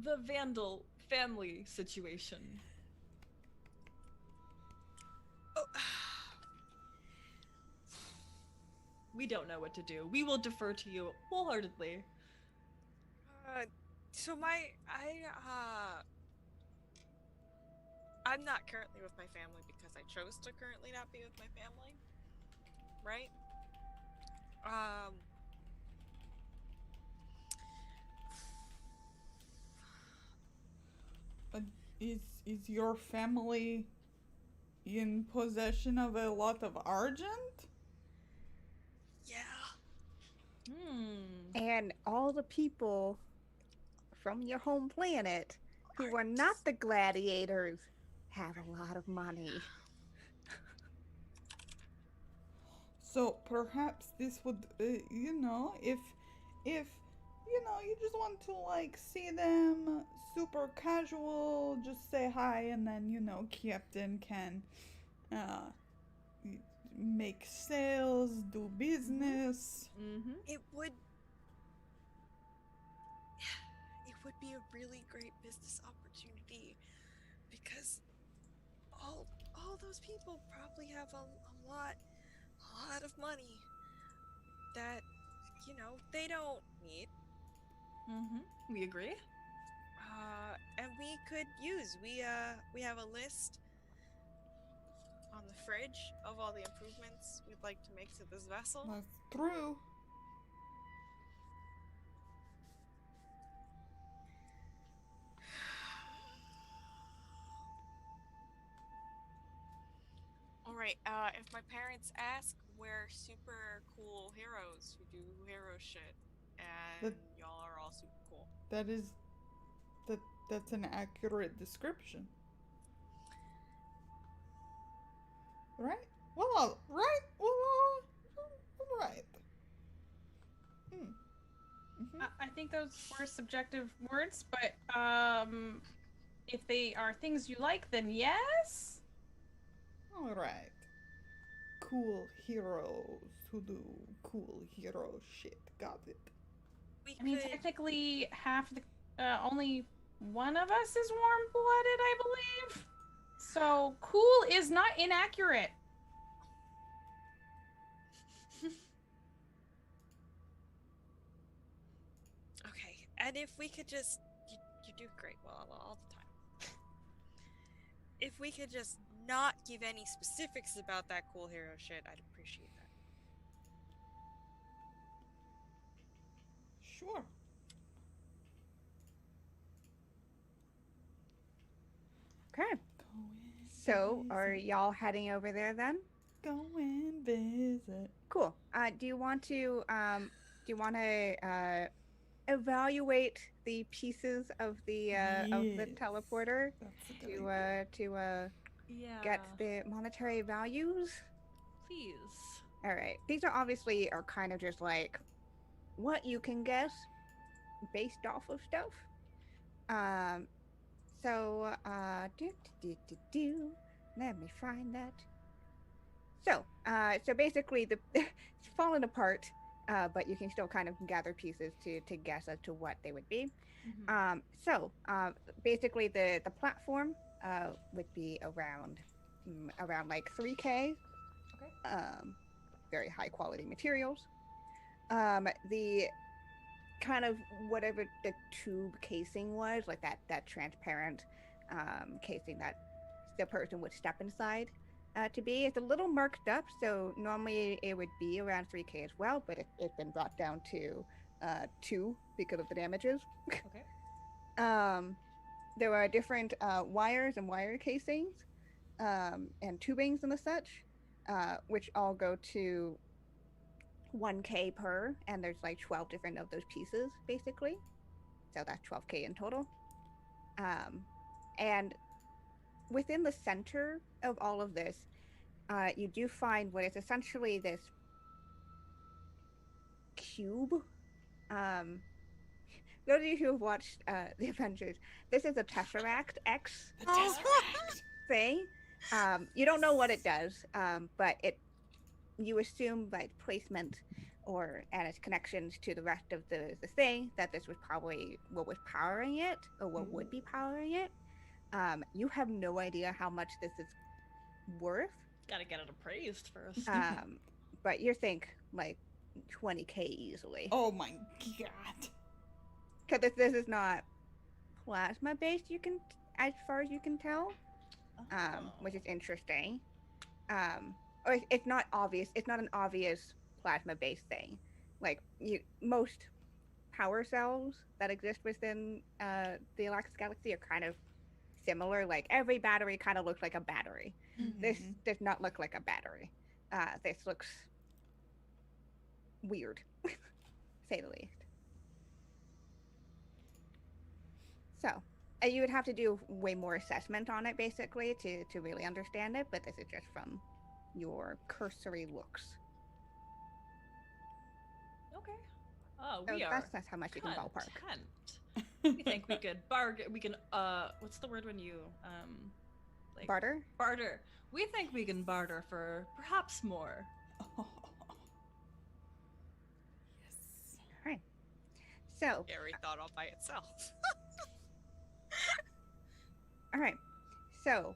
the Vandal family situation. We don't know what to do. We will defer to you wholeheartedly. So I'm not currently with my family because I chose to currently not be with my family, right? Um, Is your family in possession of a lot of argent? yeah. And all the people from your home planet who are not the gladiators have a lot of money. So perhaps this would, if you just want to like see them super casual, just say hi, and then Captain can uh make sales, do business. Mm-hmm. It would be a really great business opportunity because all those people probably have a lot of money that they don't need. Mm-hmm. We agree. And we could use. We have a list on the fridge of all the improvements we'd like to make to this vessel. That's true. All right. If my parents ask, we're super cool heroes who do hero shit, and y'all are all super cool. That's an accurate description. Right? Well, right? Well, right. Mm-hmm. I think those were subjective words, but if they are things you like, then yes. All right. Cool heroes who do cool hero shit. Got it. I mean, technically, only one of us is warm-blooded, I believe. So cool is not inaccurate. Okay, and if we could just, you do great, well, all the time. If we could just not give any specifics about that cool hero shit, I'd appreciate that. Sure. Okay. So, are y'all heading over there then? Go and visit. Cool. Do you want to evaluate the pieces of the teleporter to get the monetary values? Please. All right. These are kind of just like what you can guess based off of stuff. Let me find that. So basically, it's fallen apart, but you can still kind of gather pieces to guess as to what they would be. Mm-hmm. Basically, the platform would be around like 3K. Okay. Very high quality materials. The kind of whatever the tube casing was, like that transparent casing that the person would step inside to be. It's a little marked up, so normally it would be around 3K as well, but it's been brought down to 2 because of the damages. Okay. There are different wires and wire casings and tubings and the such, which all go to 1K per, and there's like 12 different of those pieces basically, so that's 12K in total. And within the center of all of this, you do find what is essentially this cube. Those of you who have watched the Avengers, this is a Tesseract X thing. You don't know what it does, but you assume by placement and its connections to the rest of the thing that this was probably what was powering it or what would be powering it. You have no idea how much this is worth. Gotta get it appraised first. but you think like 20K easily. Oh my god. Because this is not plasma based, as far as you can tell, which is interesting. Or it's not obvious. It's not an obvious plasma based thing. Like most power cells that exist within the Galactus Galaxy are kind of similar. Like every battery kind of looks like a battery. Mm-hmm. This does not look like a battery. This looks weird, say the least. So you would have to do way more assessment on it, basically, to really understand it. But this is just from your cursory looks. Okay. Oh, So we are. that's how much you can ballpark. Content. We think we could bargain. We can. What's the word when you like Barter? barter? We think we can barter for perhaps more. Oh. Yes. All right. So, Scary thought all by itself. all right. So,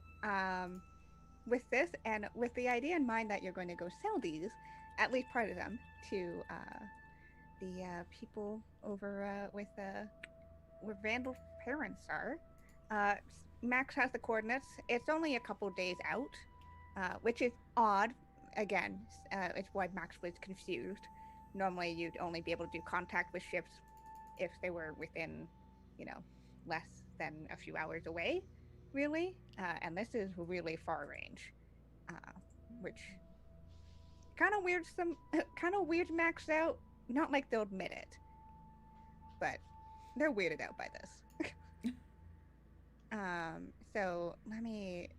with this and with the idea in mind that you're going to go sell these, at least part of them, to the people over where Randall's parents are. Max has the coordinates. It's only a couple days out, which is odd. Again, it's why Max was confused. Normally, you'd only be able to do contact with ships if they were within, less than a few hours away, really. And this is really far range, which kind of weirds Max out. Not like they'll admit it, but they're weirded out by this. So let me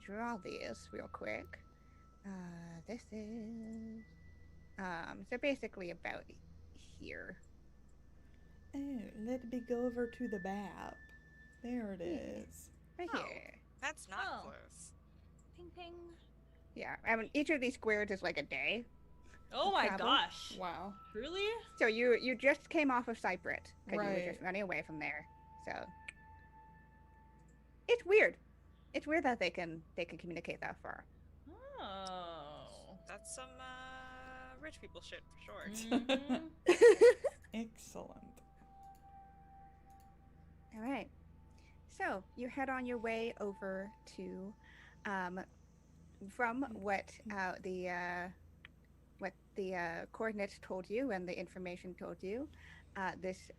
draw these real quick. This is so basically about here. Oh, let me go over to the map. There it is. Right Oh. here. That's not Oh. close. Ping ping. Yeah, I mean each of these squares is like a day. Oh my Travel. gosh. Wow. Really? So you just came off of Cyprit because you were Right. just running away from there. So it's weird. It's weird that they can communicate that far. Oh. That's some rich people shit for sure. Mhm. Excellent. All right. So you head on your way over to, from what the coordinates told you and the information told you, this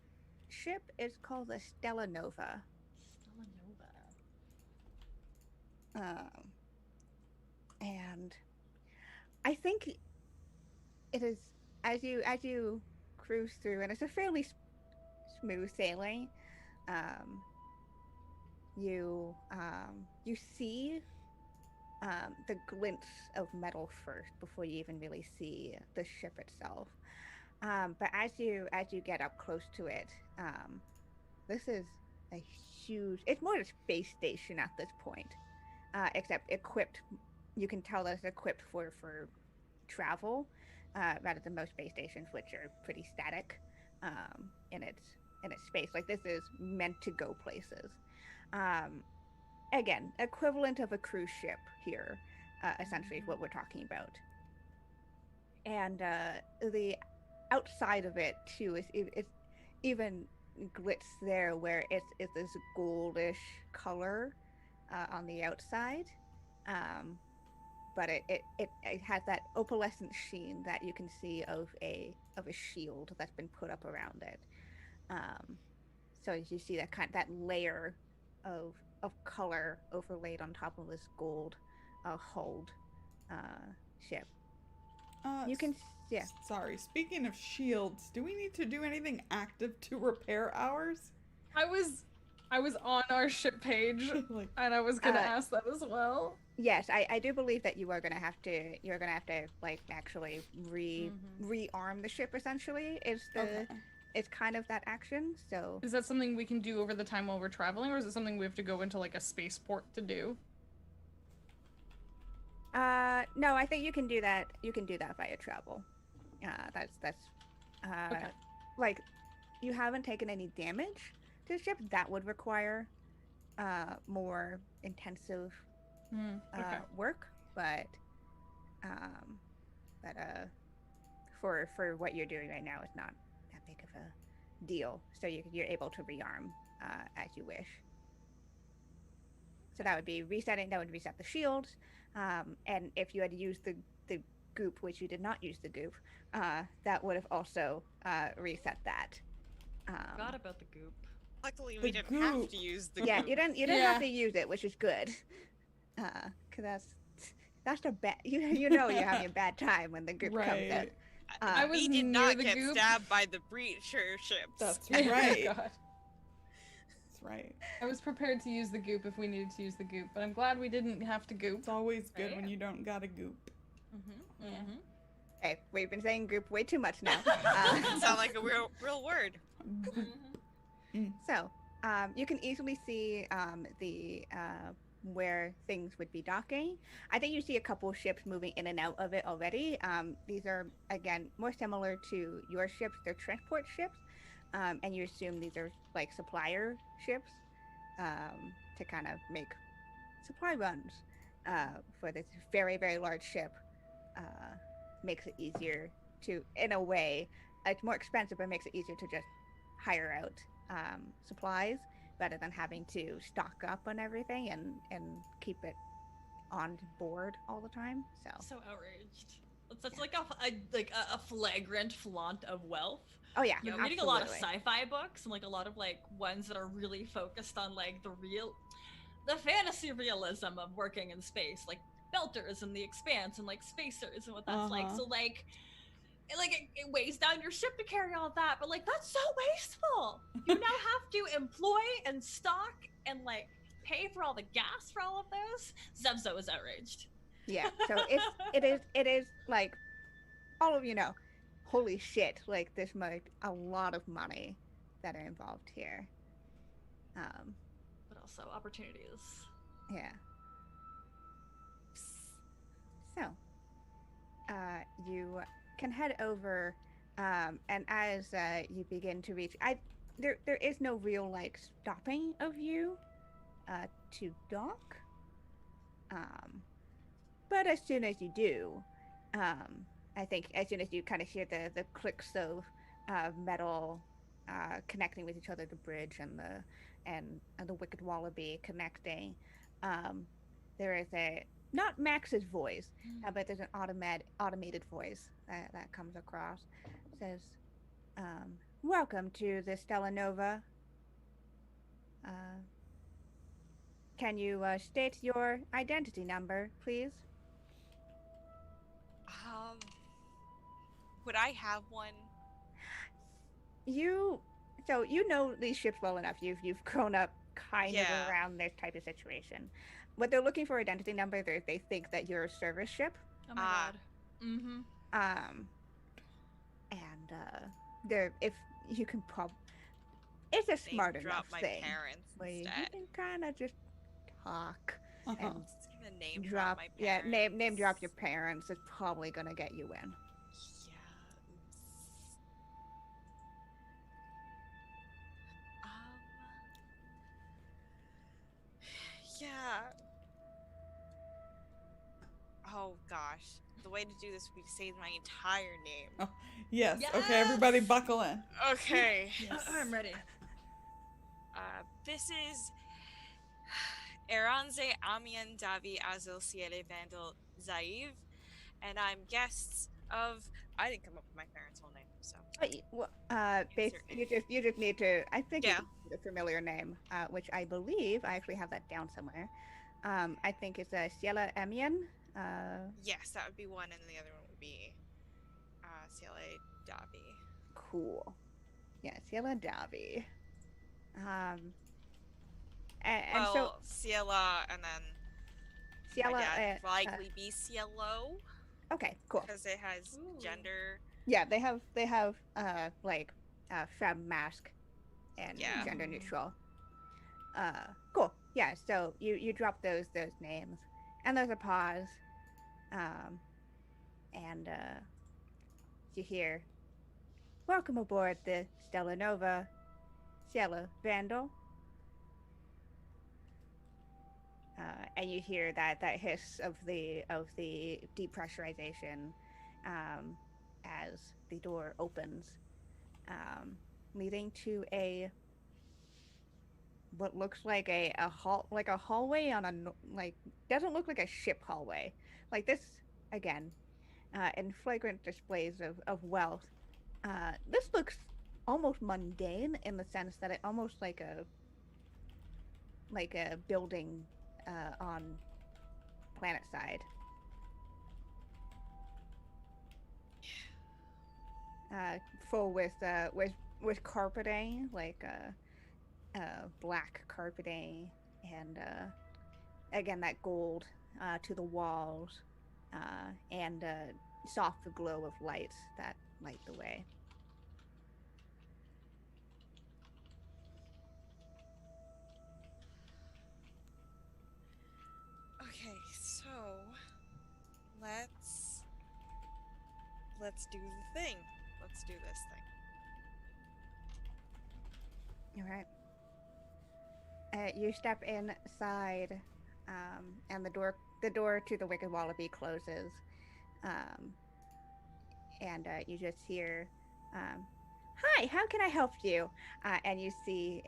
ship is called the Stellanova. Stellanova. And I think it is as you cruise through, and it's a fairly smooth sailing. You see the glints of metal first before you even really see the ship itself. But as you get up close to it, this is a huge. It's more a space station at this point, except equipped. You can tell that it's equipped for travel, rather than most space stations, which are pretty static in its space. Like this is meant to go places. Again, equivalent of a cruise ship here, essentially is what we're talking about. And the outside of it too is it's even glitz there, where it's this goldish color on the outside, but it has that opalescent sheen that you can see of a shield that's been put up around it. So as you see that layer of color overlaid on top of this gold hulled ship. You can Sorry. Speaking of shields, do we need to do anything active to repair ours? I was on our ship page, Like, and I was gonna ask that as well. Yes, I do believe that you're gonna have to like actually rearm the ship. Essentially, is the okay. it's kind of that action. So Is that something we can do over the time while we're traveling, or is it something we have to go into like a spaceport to do? no, I think you can do that. You can do that via travel. That's Okay. like you haven't taken any damage to the ship. That would require more intensive Okay. work, but but for what you're doing right now, it's not that big of a deal. So you're able to rearm as you wish. So that would be resetting. That would reset the shields, and if you had used the goop, which you did not use the goop, that would have also reset that. Forgot about the goop. Luckily, The we didn't have goop. to use the Yeah, goop. you didn't Yeah. have to use it, which is good. Cause that's a bad. You know you're having a bad time when the goop comes Right. out. I was We did near not the get goop. stabbed by the breacher ships. That's Oh right. God. That's right. I was prepared to use the goop if we needed to use the goop, but I'm glad we didn't have to goop. It's always good when Right. you don't got a goop. Mm-hmm. Yeah. Mm-hmm. Hey, we've been saying goop way too much now. Sound like a real word. So, you can easily see the where things would be docking. I think you see a couple ships moving in and out of it already. These are, again, more similar to your ships. They're transport ships, and you assume these are like supplier ships to kind of make supply runs for this very, very large ship. Makes it easier to, in a way, it's more expensive, but makes it easier to just hire out supplies rather than having to stock up on everything and keep it on board all the time. So, So outraged. That's like a flagrant flaunt of wealth. oh yeah, You know, reading a lot of absolutely. sci-fi books and like a lot of like ones that are really focused on like the fantasy realism of working in space, like belters and the expanse and like spacers and what that's like. Uh-huh. So like it weighs down your ship to carry all that, but like that's so wasteful. You now have to employ and stock and like pay for all the gas for all of those. Zevzo is outraged. Yeah, so it is like all of holy shit, like there's a lot of money that are involved here. But also opportunities. Yeah. So, you can head over, and as you begin to reach, there is no real like stopping of you to dock. But as soon as you do, I think as soon as you kind of hear the clicks of metal connecting with each other, the bridge and the wicked wallaby connecting, there is a not Max's voice, but there's an automated voice that comes across. It says, "Welcome to the Stellanova. Can you state your identity number, please?" Would I have one? So you know these ships well enough. You've grown up kind of Yeah. around this type of situation. What they're looking for identity number, they think that you're a service ship. Oh my Ah. god. Mm-hmm. And they're if you can it's a smart Name enough drop my thing parents where you instead. can kind of just talk Uh-huh. and Just gonna name drop my yeah parents. name drop your parents. It's probably gonna get you in. Yeah. Oops. Yeah. Oh gosh. The way to do this would be to say my entire name. Oh, yes. Okay, everybody Yes! buckle in. Okay. I'm ready. This is Eranze Amian Davi Azil Siele Vandal Zaiv, and I'm guests of. I didn't come up with my parents' whole name, so. You just need to. I think Yeah. it's a familiar name, which I believe I actually have that down somewhere. I think it's Ciela Emian. Yes, that would be one, and the other one would be Siele Davi. Cool. Yeah, Ciela Davi. And so Well, Ciela, and then my Ciela. dad likely be Cielo Okay, cool. because it has Ooh. gender. Yeah, they have like femme mask and Yeah. gender neutral. Cool. Yeah, so you drop those names, and there's a pause, and you hear, "Welcome aboard the Stellanova, Ciela Vandal." And you hear that hiss of the depressurization, as the door opens, leading to a what looks like a hallway on a like doesn't look like a ship hallway. Like this again, in flagrant displays of wealth. This looks almost mundane in the sense that it almost like a building on planet side. Full with carpeting, like black carpeting, and again that gold to the walls, and soft glow of lights that light the way. Okay, so let's do the thing. Let's do this thing. All right. You step inside, and the door to the Wicked Wallaby closes, and you just hear, "Hi, how can I help you?" And you see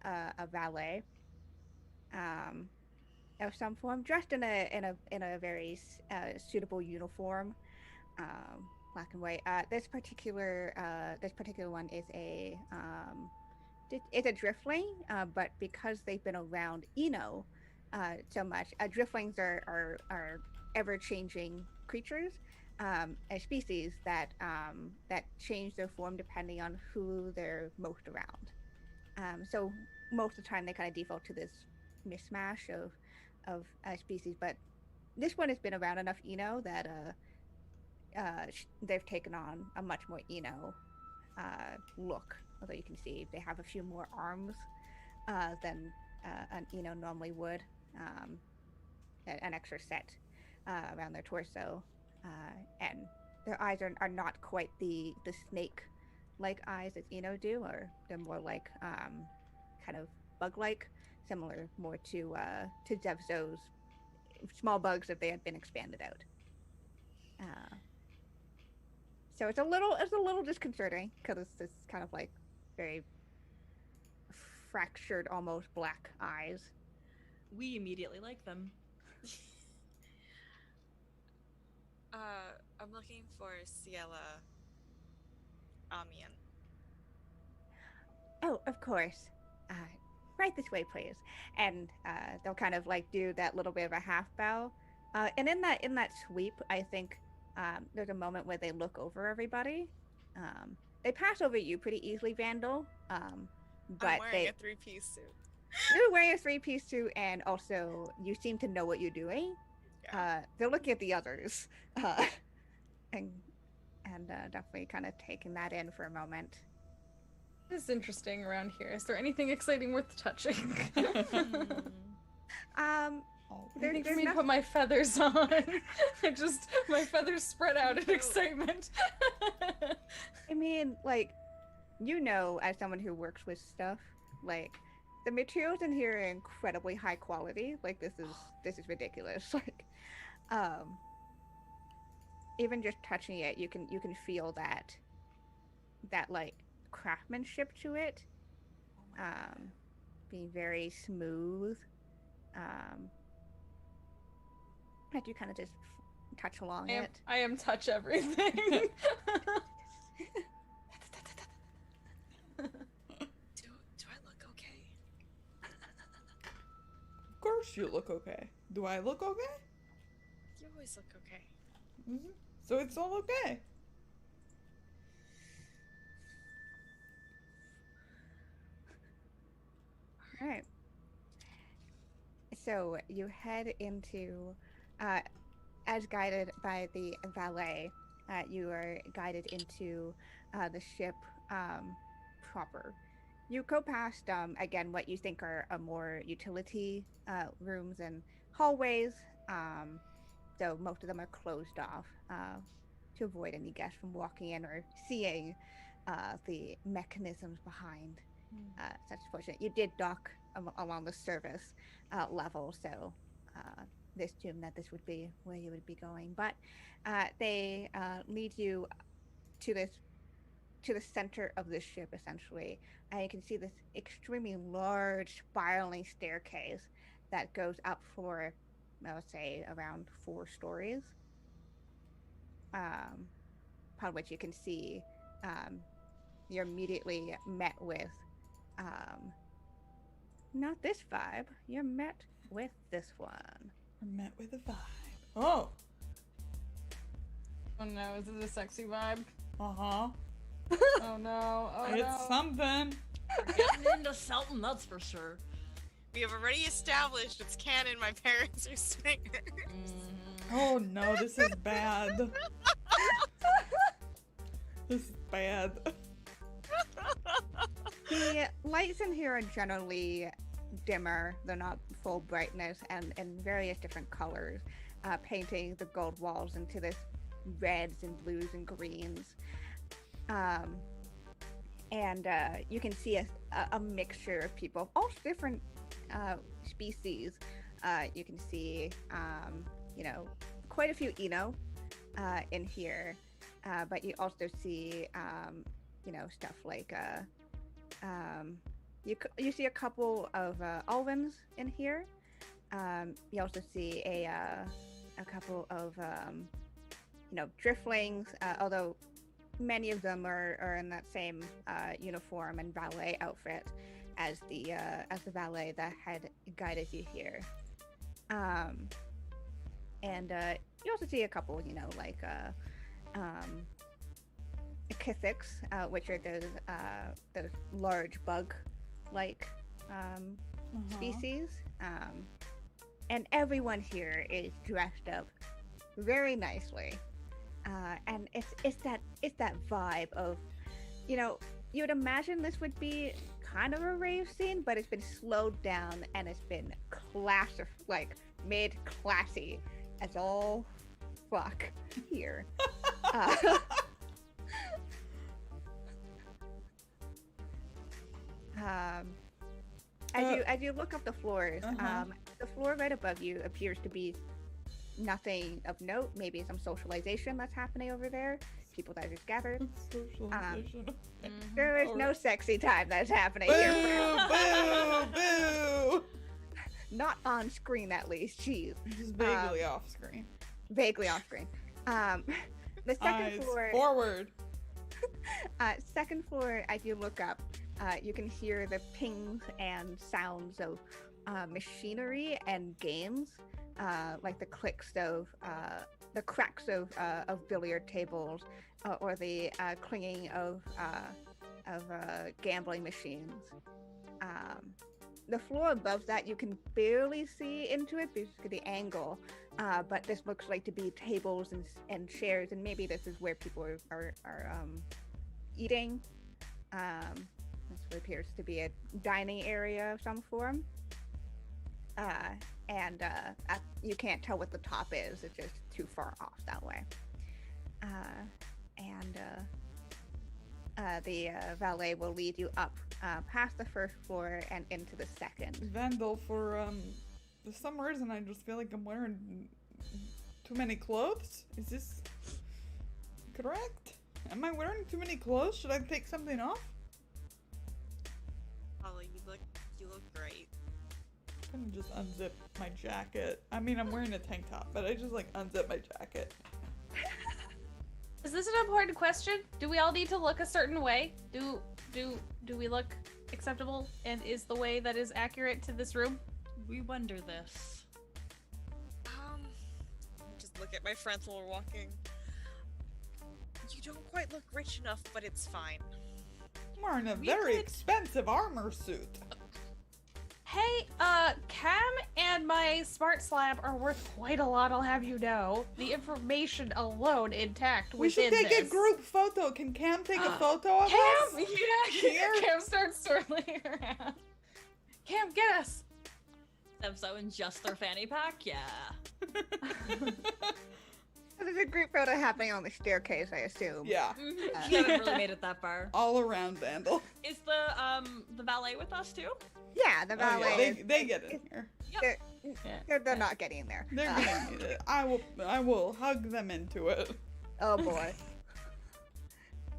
a valet, of some form, dressed in a very suitable uniform, black and white. This particular one is it's a driftling, but because they've been around Eno so much, driftlings are ever changing creatures, a species that change their form depending on who they're most around. So most of the time they kind of default to this mishmash of species, but this one has been around enough Eno that they've taken on a much more Eno look. Although you can see they have a few more arms than an Eno normally would, an extra set around their torso, and their eyes are not quite the snake-like eyes that Eno do, or they're more like kind of bug-like, similar more to Zevzo's small bugs if they had been expanded out. So it's a little disconcerting because it's this kind of like very fractured, almost black eyes. We immediately like them. I'm looking for Ciela Amian. Oh, of course. Right this way, please. And they'll kind of like do that little bit of a half bow. And in that sweep, I think there's a moment where they look over everybody. They pass over you pretty easily, Vandal. But I'm wearing a three-piece suit. You're wearing a three-piece suit, and also you seem to know what you're doing. Yeah. They're looking at the others, and definitely kind of taking that in for a moment. This is interesting around here. Is there anything exciting worth touching? I think for me to put my feathers on. My feathers spread out in excitement. I mean, like, as someone who works with stuff, like, the materials in here are incredibly high quality. Like, this is ridiculous. Like, even just touching it, you can feel that like craftsmanship to it, being very smooth. As you kind of just touch along it. I am touch everything. Do I look okay? Of course you look okay. Do I look okay? You always look okay. Mm-hmm. So it's all okay. All right. So you head into, as guided by the valet, you are guided into the ship proper. You go past, again, what you think are more utility rooms and hallways. So most of them are closed off to avoid any guests from walking in or seeing the mechanisms behind such fortunate. You did dock along the service level, so this tomb that this would be where you would be going. But they lead you to the center of this ship, essentially. And you can see this extremely large spiraling staircase that goes up for, I would say, around 4 stories. Upon which you can see you're immediately met with not this vibe. You're met with this one. We're met with a vibe. Oh. Oh no, is it a sexy vibe? Uh-huh. Oh no, oh It's no. something. We're getting into something, that's for sure. We have already established it's canon my parents are swingers. Oh no, this is bad. This is bad. The lights in here are generally dimmer. They're not full brightness and in various different colors, painting the gold walls into this reds and blues and greens. And you can see a mixture of people of all different species. You can see, quite a few Eno in here, but you also see, stuff like you see a couple of Alvins in here. You also see a couple of Driftlings, although many of them are in that same uniform and valet outfit as the valet that had guided you here. And you also see a couple, Kithics, which are those large bug-like species. And everyone here is dressed up very nicely. And it's that vibe of, you would imagine this would be kind of a rave scene, but it's been slowed down and it's been made classy as all fuck here. As you look up the floors, the floor right above you appears to be nothing of note. Maybe some socialization that's happening over there. People that are just gathered. Socialization. There is no sexy time that's happening Boo! here. Boo! Boo! Not on screen, at least. Jeez. Just vaguely off screen. Vaguely off screen. The second Eyes floor. forward. Second floor. As you look up, you can hear the pings and sounds of machinery and games, like the cracks of billiard tables, or the clinging of gambling machines. The floor above that, you can barely see into it because of the angle, but this looks like to be tables and chairs, and maybe this is where people are eating. This appears to be a dining area of some form. And you can't tell what the top is. It's just too far off that way. The valet will lead you up past the first floor and into the second. Vandal, for some reason I just feel like I'm wearing too many clothes. Is this correct? Am I wearing too many clothes? Should I take something off? Holly, you look great. I'm gonna just unzip my jacket. I mean, I'm wearing a tank top, but I just unzip my jacket. Is this an important question? Do we all need to look a certain way? Do we look acceptable? And is the way that is accurate to this room? We wonder this. Just look at my friends while we're walking. You don't quite look rich enough, but it's fine. I'm wearing a We very could- expensive armor suit. Hey, Cam and my smart slab are worth quite a lot, I'll have you know. The information alone intact We should within take a this. group photo. Can Cam take a photo of Cam! us? Yeah, Cam starts swirling around. Cam, get us! So in just their fanny pack? Yeah. So there's a group photo happening on the staircase, I assume. Yeah. You haven't really made it that far. All around Vandal. Is the valet with us too? Yeah, the valet. Oh, yeah, they get in here. They're not getting there. They're gonna need it. I will hug them into it. Oh boy.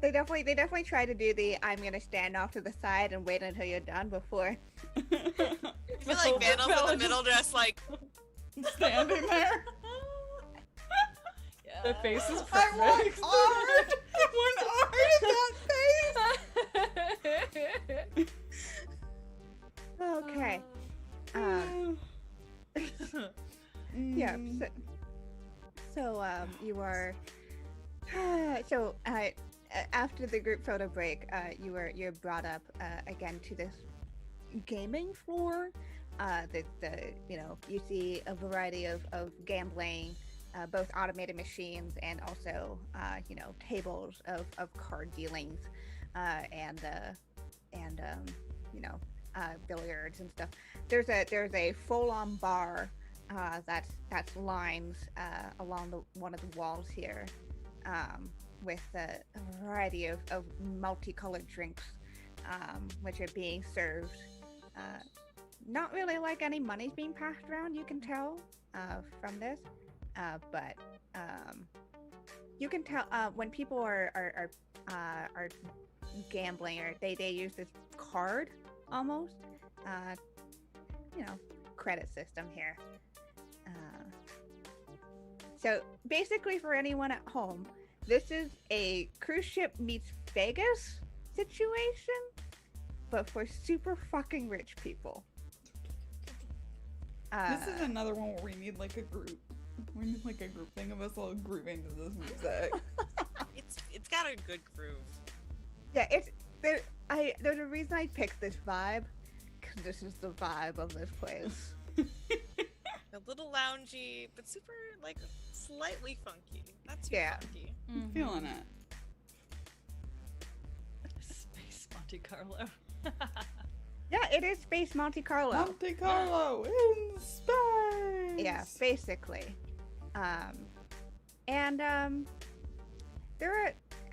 They definitely try to do the I'm gonna stand off to the side and wait until you're done before. I feel like Vandal's in the middle, just like standing there. The face is I perfect. want art! I want art in that face! Okay. Yeah. So you are. After the group photo break, you're brought up again to this gaming floor. You see a variety of gambling, both automated machines and also tables of card dealings, and billiards and stuff. There's a full-on bar that's lines along one of the walls here, with a variety of multicolored drinks, which are being served. Not really like any money's being passed around, you can tell from this, but you can tell when people are gambling, or they use this card almost, credit system here. So basically, for anyone at home, this is a cruise ship meets Vegas situation, but for super fucking rich people. This is another one where we need like a group. We need like a group thing of us all grooving to this music. it's got a good groove. Yeah, there's a reason I picked this vibe, because this is the vibe of this place. A little loungy, but super like slightly funky. That's funky. I'm feeling it. Space Monte Carlo. Yeah, it is Space Monte Carlo. Monte Carlo in space. Yeah, basically. There are,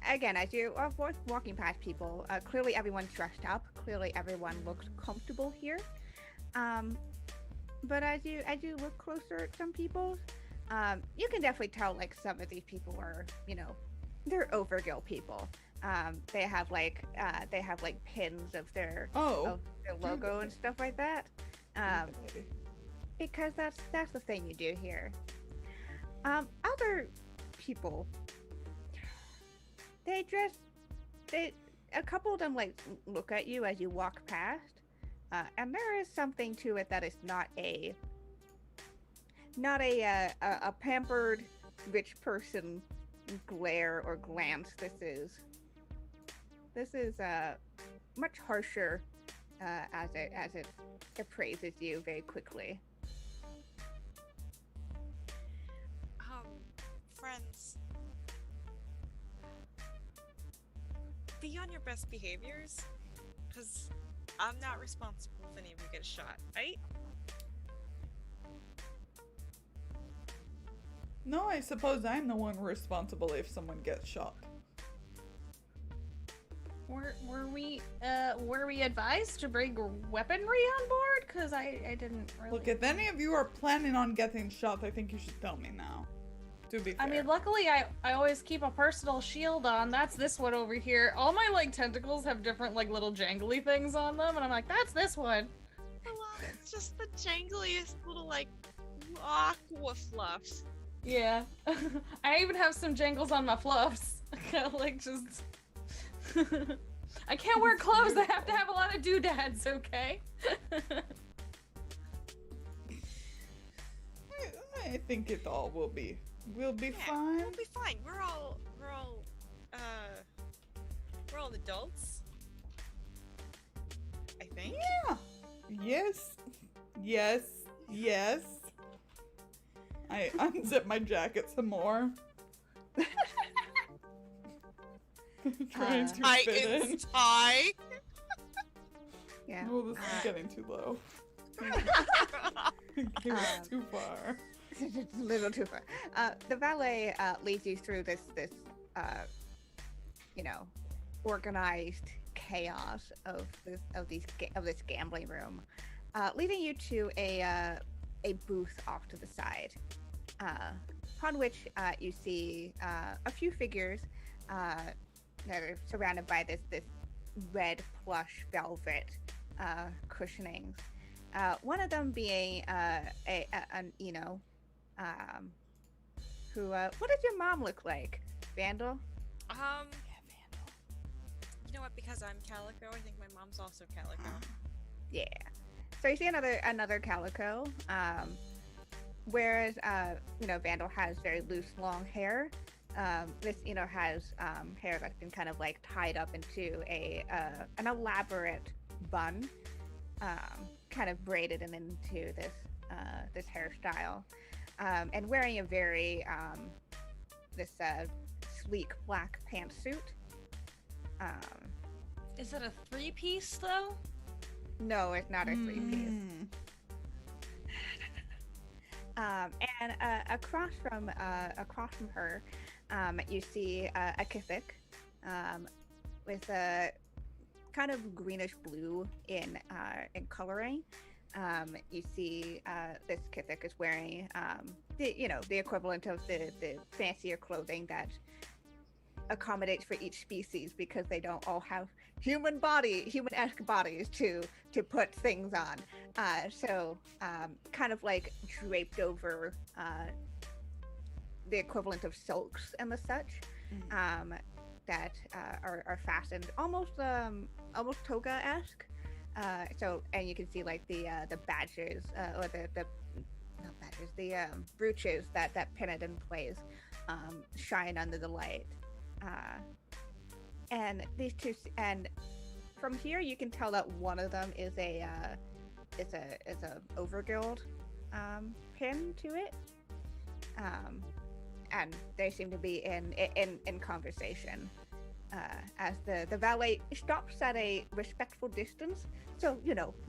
again, as you are walking past people, clearly everyone's dressed up. Clearly everyone looks comfortable here. But as you look closer at some people, you can definitely tell like some of these people are, they're overkill people. They have like pins of their logo and stuff like that. Because that's the thing you do here. Other people, a couple of them like look at you as you walk past, and there is something to it that is not a pampered rich person glare or glance. This is much harsher, as it appraises you very quickly. Friends, be on your best behaviors, because I'm not responsible if any of you get shot, right? No, I suppose I'm the one responsible if someone gets shot. Were we advised to bring weaponry on board? Because I didn't really. Look, if any of you are planning on getting shot, I think you should tell me now. To be fair. I mean, luckily I always keep a personal shield on. That's this one over here. All my like tentacles have different like little jangly things on them, and I'm like, that's this one. Well, it's just the jangliest little like aqua fluffs. Yeah. I even have some jangles on my fluffs. Like just. I can't wear clothes. I have to have a lot of doodads. Okay. I think it all will be. We'll be fine. We'll be fine. We're all adults. I think. Yeah. Yes. Yes. Yes. I unzip my jacket some more. Trying to fit in. Tie. Yeah. Oh, this is getting too low. It was too far. It's a little too far. The valet leads you through this organized chaos of this gambling room, leading you to a booth off to the side, upon which you see a few figures that are surrounded by this red plush velvet cushionings. One of them being what does your mom look like, Vandal? Yeah, Vandal. You know what? Because I'm Calico, I think my mom's also Calico. Yeah. So you see another Calico, whereas Vandal has very loose, long hair. This has hair that's been kind of like tied up into an elaborate bun, kind of braided and into this hairstyle, and wearing a very sleek black pantsuit. Is it a 3-piece though? No, it's not a 3-piece. And across from her, you see a Kithik with a kind of greenish blue in coloring. You see this Kithik is wearing the equivalent of the fancier clothing that accommodates for each species, because they don't all have human-esque bodies to put things on. So kind of like draped over the equivalent of silks and the such, that are fastened almost toga-esque. And you can see like the badges, or the not badges, the brooches that pin it in place, shine under the light. And these two, and from here you can tell that one of them is a overguild pin to it, and they seem to be in conversation, as the valet stops at a respectful distance, so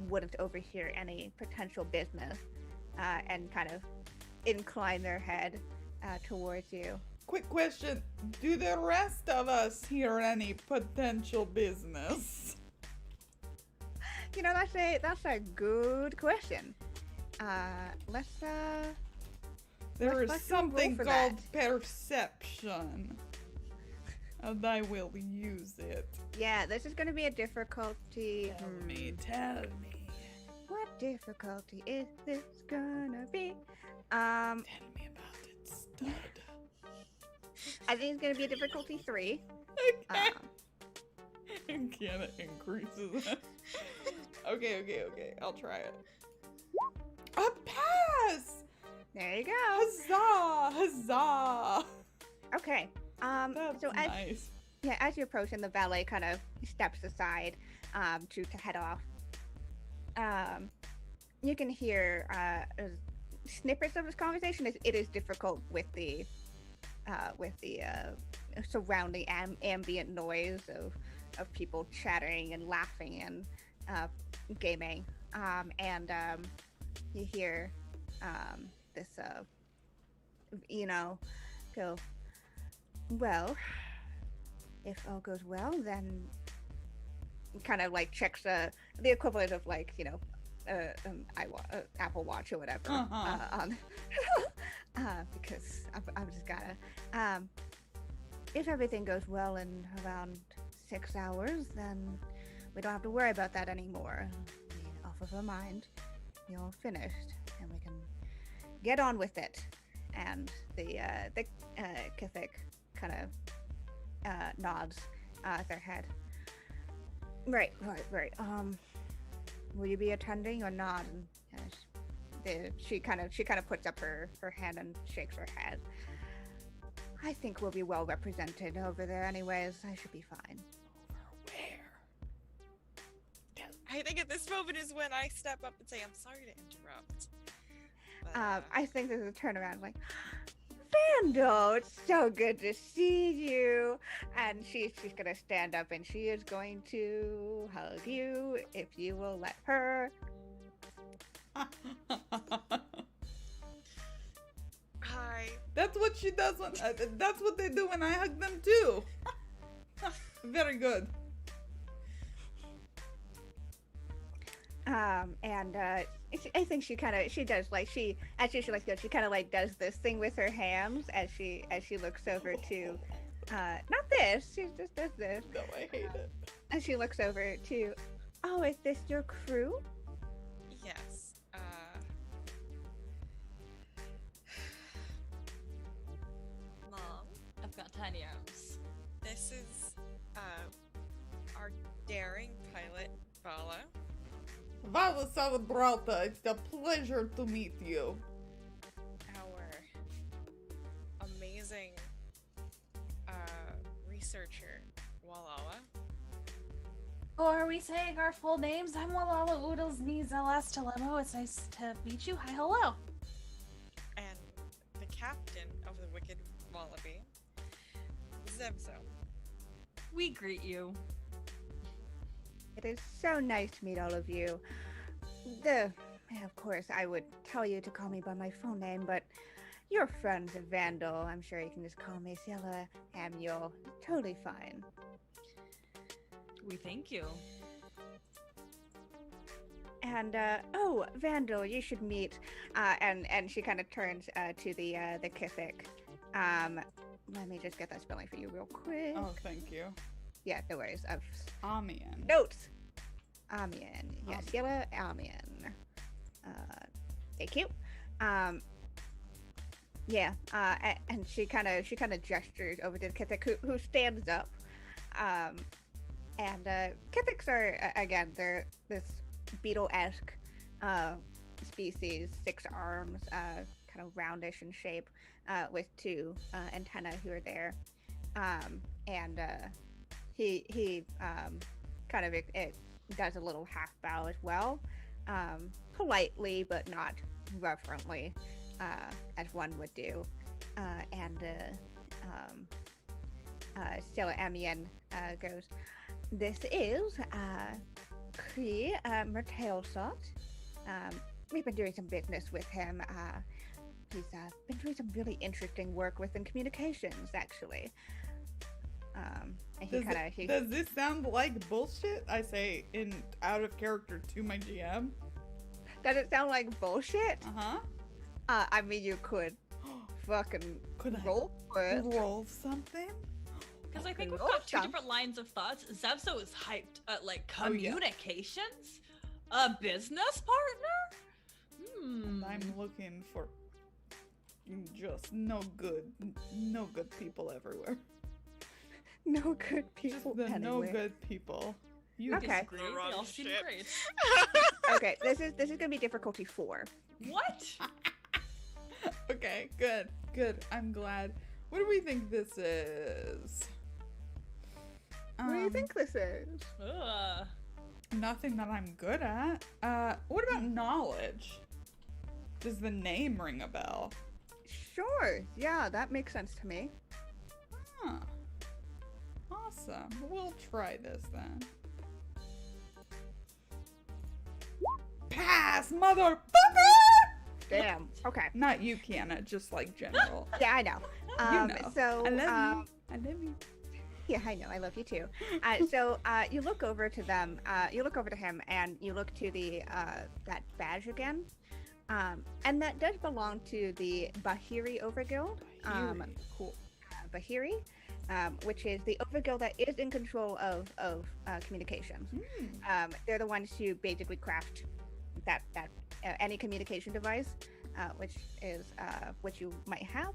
wouldn't overhear any potential business, and kind of incline their head towards you. Quick question. Do the rest of us hear any potential business? That's a good question. There is let's something roll for called that. perception. And I will use it. Yeah, this is going to be a difficulty. Tell me. What difficulty is this gonna be? Tell me about it, stud. I think it's gonna be a difficulty 3. Okay. Can it increases it? Okay. I'll try it. A pass! There you go. Huzzah! Okay. That's So nice. as you approach, and the valet kind of steps aside to head off. You can hear snippets of this conversation. It is difficult with the surrounding ambient noise of people chattering and laughing and gaming, and you hear this go, well, if all goes well, then kind of like checks the equivalent of like Apple Watch or whatever, on because I'm just gotta if everything goes well in around 6 hours, then we don't have to worry about that anymore. Off of our mind, you're finished, and we can get on with it. And the Kithik kind of nods their head. Right. Will you be attending or not? And she kind of puts up her hand and shakes her head. I think we'll be well represented over there anyways. I should be fine. Over where? I think at this moment is when I step up and say, I'm sorry to interrupt. But, I think there's a turnaround like, Vandal, it's so good to see you. And she's gonna stand up and she is going to hug you if you will let her. Hi. That's what she does when. That's what they do when I hug them too. Very good. And I think she does like she kind of like does this thing with her hands as she looks over to not this, she just does this. No, I hate it. And she looks over to, oh, is this your crew? Yes. Mom, I've got tiny arms. this is our daring pilot, Vala. Vala Salabralta, it's a pleasure to meet you. Our amazing researcher, Walala. Or are we saying our full names? I'm Walala Oodles Nizela Stellanova. It's nice to meet you. Hi, hello. And the captain of the Wicked Wallaby, Zebzo. We greet you. It is so nice to meet all of you. Of course, I would tell you to call me by my full name, but your friend's a vandal. I'm sure you can just call me Ciela Amule. Totally fine. We thank you. And oh, Vandal, you should meet. And she kind of turns to the Kithic. Let me just get that spelling for you real quick. Oh, thank you. Yeah, no worries. Amian. Notes. Amian. Yes, Ciela Amian. Thank you. Yeah. And she kind of gestures over to the Kithic, who stands up. And Kithics are again, they're this beetle-esque species, 6 arms, kind of roundish in shape, with 2 antennae who are there. And he kind of it does a little half bow as well, politely but not reverently, as one would do. And Stella Amian goes, "This is Cree Mertailsot. We've been doing some business with him. He's been doing some really interesting work within communications, actually." And Does this sound like bullshit? I say in out of character to my GM. Does it sound like bullshit? Uh-huh. I mean, you could fucking Could I roll for it. roll something? Because I think Okay, we've got 2 awesome. different lines of thoughts. Zevso is hyped at like Oh, yeah. communications? A business partner? I'm looking for just no good people everywhere. No good people The no anywhere. good people. You Okay. Disagree. They Wrong all seem ship. great. Okay, this is gonna be difficulty 4. What? Okay, good. I'm glad. What do we think this is? What do you think this is? Ugh. Nothing that I'm good at. What about knowledge? Does the name ring a bell? Sure. Yeah, that makes sense to me. Huh. Awesome. We'll try this then. Pass, motherfucker! Damn. Okay. Not you, Kiana, just like general. Yeah, I know. You know. So, I love you. I love you. yeah, I know. I love you too. So you look over to them. You look over to him, and you look to the that badge again. And that does belong to the Bahiri Overguild. Cool. Bahiri, which is the Overguild that is in control of communications. They're the ones who basically craft that any communication device, which you might have.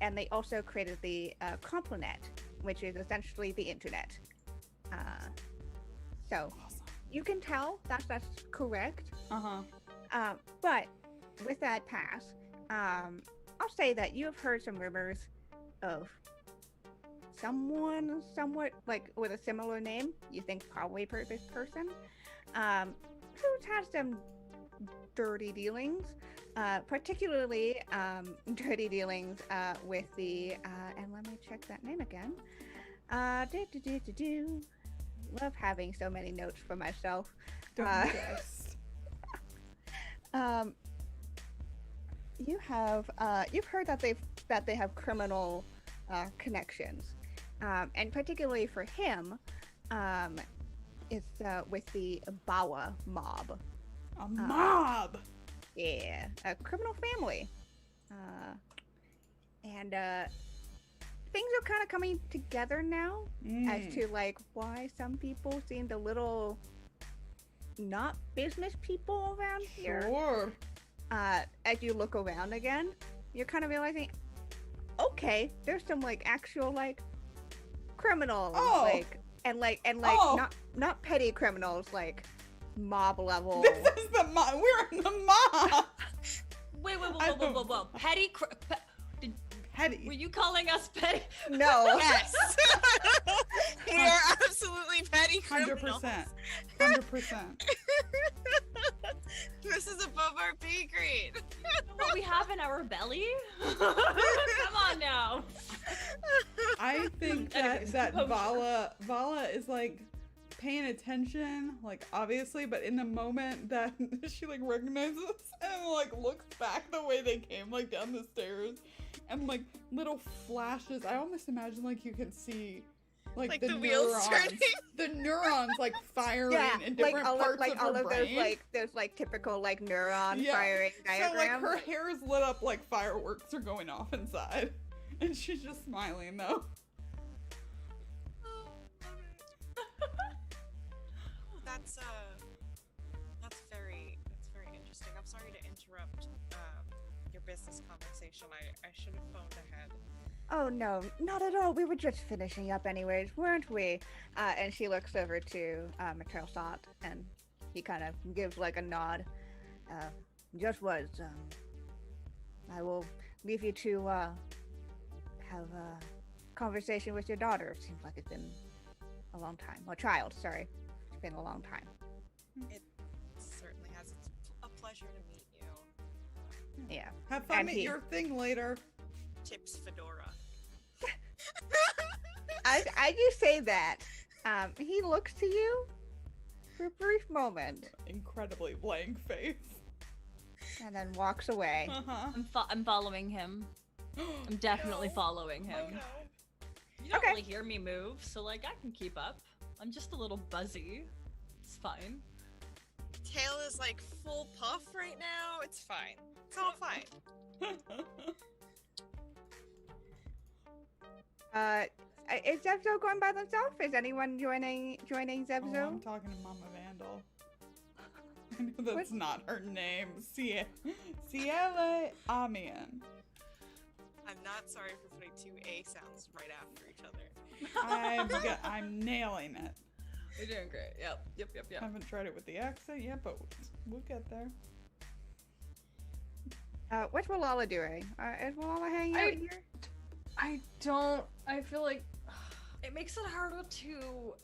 And they also created the Complanet, which is essentially the internet. So you can tell that's correct. But with that pass, I'll say that you have heard some rumors of someone somewhat like with a similar name, you think probably this person, who's had some dirty dealings, particularly dirty dealings with the, and let me check that name again. Love having so many notes for myself. Don't just. You have you've heard that they have criminal connections, and particularly for him, It's with the Bawa mob. A mob. Yeah, a criminal family. And things are kind of coming together now as to like why some people seemed a little not business people around here. Sure. As you look around again, you're kind of realizing, okay, there's some like actual like criminals, like not petty criminals, like mob level. This is the mob. We're in the mob. Wait, whoa. Petty. Petty. Were you calling us petty? No. Yes. We are absolutely petty criminals. 100%. This is above our pay grade. What we have in our belly? Come on now. I think Anyways, that Vala is like paying attention, like obviously, but in the moment that she like recognizes and like looks back the way they came, like down the stairs, and like little flashes. I almost imagine like you can see like the wheels neurons, turning. the neurons like firing Yeah, in different like all parts of, like of all her of brain. those like typical like neuron Yeah. firing So like diagrams. her hair is lit up like fireworks are going off inside, and she's just smiling though. That's very interesting. I'm sorry to interrupt your business conversation. I should have phoned ahead. Oh no, not at all. We were just finishing up anyways, weren't we? And she looks over to Mattel Sot, and he kind of gives like a nod. Just was. I will leave you to have a conversation with your daughter. Seems like it's been a long time. Well, child, sorry. It's been a long time. It certainly has. It's a pleasure to meet you. Yeah. Have fun And at he- your thing later. Tips Fedora. As you say that, he looks to you for a brief moment Incredibly blank face. and then walks away. I'm following him. I'm definitely following him. Oh, no. You don't Okay. really hear me move, so like I can keep up. I'm just a little buzzy. It's fine. Tail is like full puff right now. It's fine. It's all fine. Is Zebzo going by themselves? Is anyone joining Oh, Zebzo? I'm talking to Mama Vandal. I know that's What? not her name. Ciela Amian. I'm not sorry for putting two A sounds right after each other. I'm nailing it. You're doing great. Yep. Haven't tried it with the accent yet, but we'll get there. What's Walala doing? Is Walala hanging out here? I feel like It makes it harder to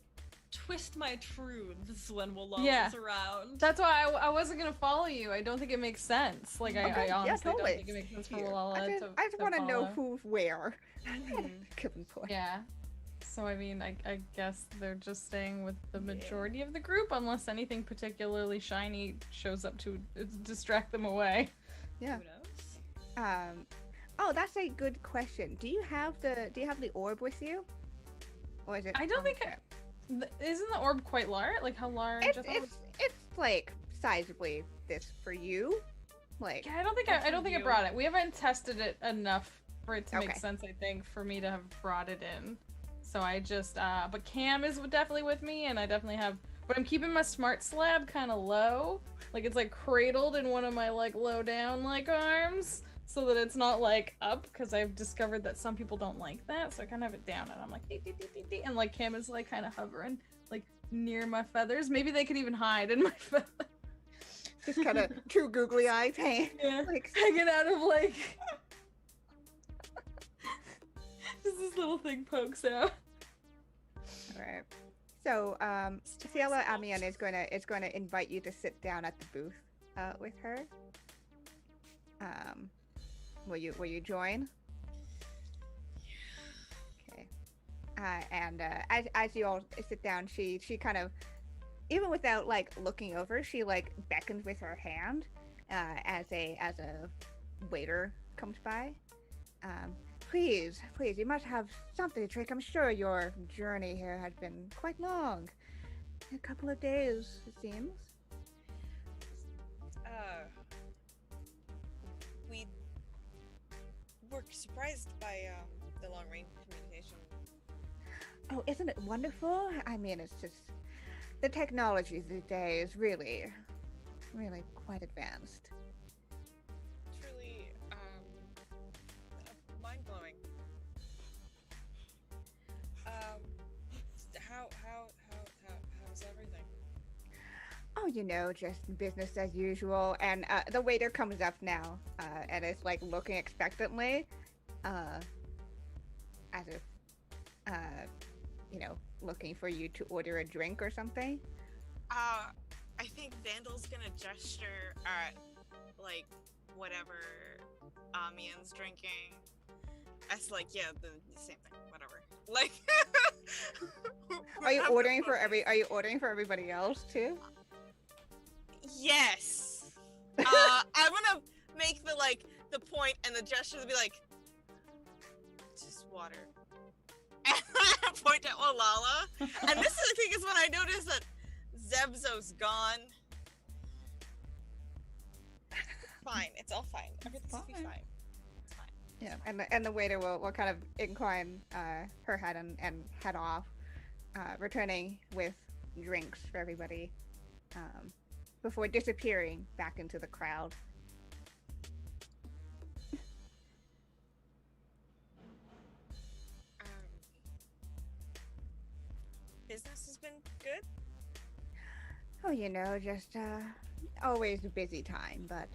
twist my truths when Walala's Yeah. around. that's why I wasn't gonna follow you. I don't think it makes sense. Like Okay, I yeah, honestly totally. don't think it makes sense for Here. Walala I just to want to know follow. who's where. Mhm. Given point. Yeah. So I mean, I guess they're just staying with the majority of the group, unless anything particularly shiny shows up to distract them away. Yeah. Who knows? Oh, that's a good question. Do you have the orb with you? Or is it? I don't on think there? Isn't the orb quite large? Like how large? I thought it was- It's like sizably this for you. Like Yeah, I don't think That's I don't think I you. brought it. We haven't tested it enough for it to make Okay. sense. I think for me to have brought it in. So I just but Cam is definitely with me, and I definitely have. But I'm keeping my smart slab kind of low, like it's like cradled in one of my like low down like arms, so that it's not like up. Because I've discovered that some people don't like that, so I kind of have it down, and I'm like, dee, dee, dee, dee, dee, and like Cam is like kind of hovering like near my feathers. Maybe they could even hide in my feathers. just kind of two googly eyes hanging. Yeah. Like, Hanging out of like just this little thing pokes out. Alright. So, Ciela Amian is going to invite you to sit down at the booth with her. Will you join? Okay. And as you all sit down, she kind of, even without like looking over, she like beckons with her hand as a waiter comes by. Please, you must have something to drink. I'm sure your journey here has been quite long. A couple of days, it seems. We were surprised by the long range communication. Oh, isn't it wonderful? I mean, it's just the technology these days really, really quite advanced. Truly mind blowing. How's everything? Oh, you know, just business as usual. And the waiter comes up now, and is like looking expectantly, as if, you know, looking for you to order a drink or something. I think Vandal's gonna gesture at, like, whatever Amian's drinking. As, like, yeah, the same thing, whatever. Like, Are you ordering for everybody else too? Yes. I'm gonna make the point and the gesture to be like, just water. And I point at Walala. And this is the thing is when I noticed that Zebzo's gone. Fine, it's all fine. Everything's gonna be fine. It's fine. Yeah, and the waiter will kind of incline her head and head off, returning with drinks for everybody, before disappearing back into the crowd. Business has been good. Oh, you know, just always a busy time, but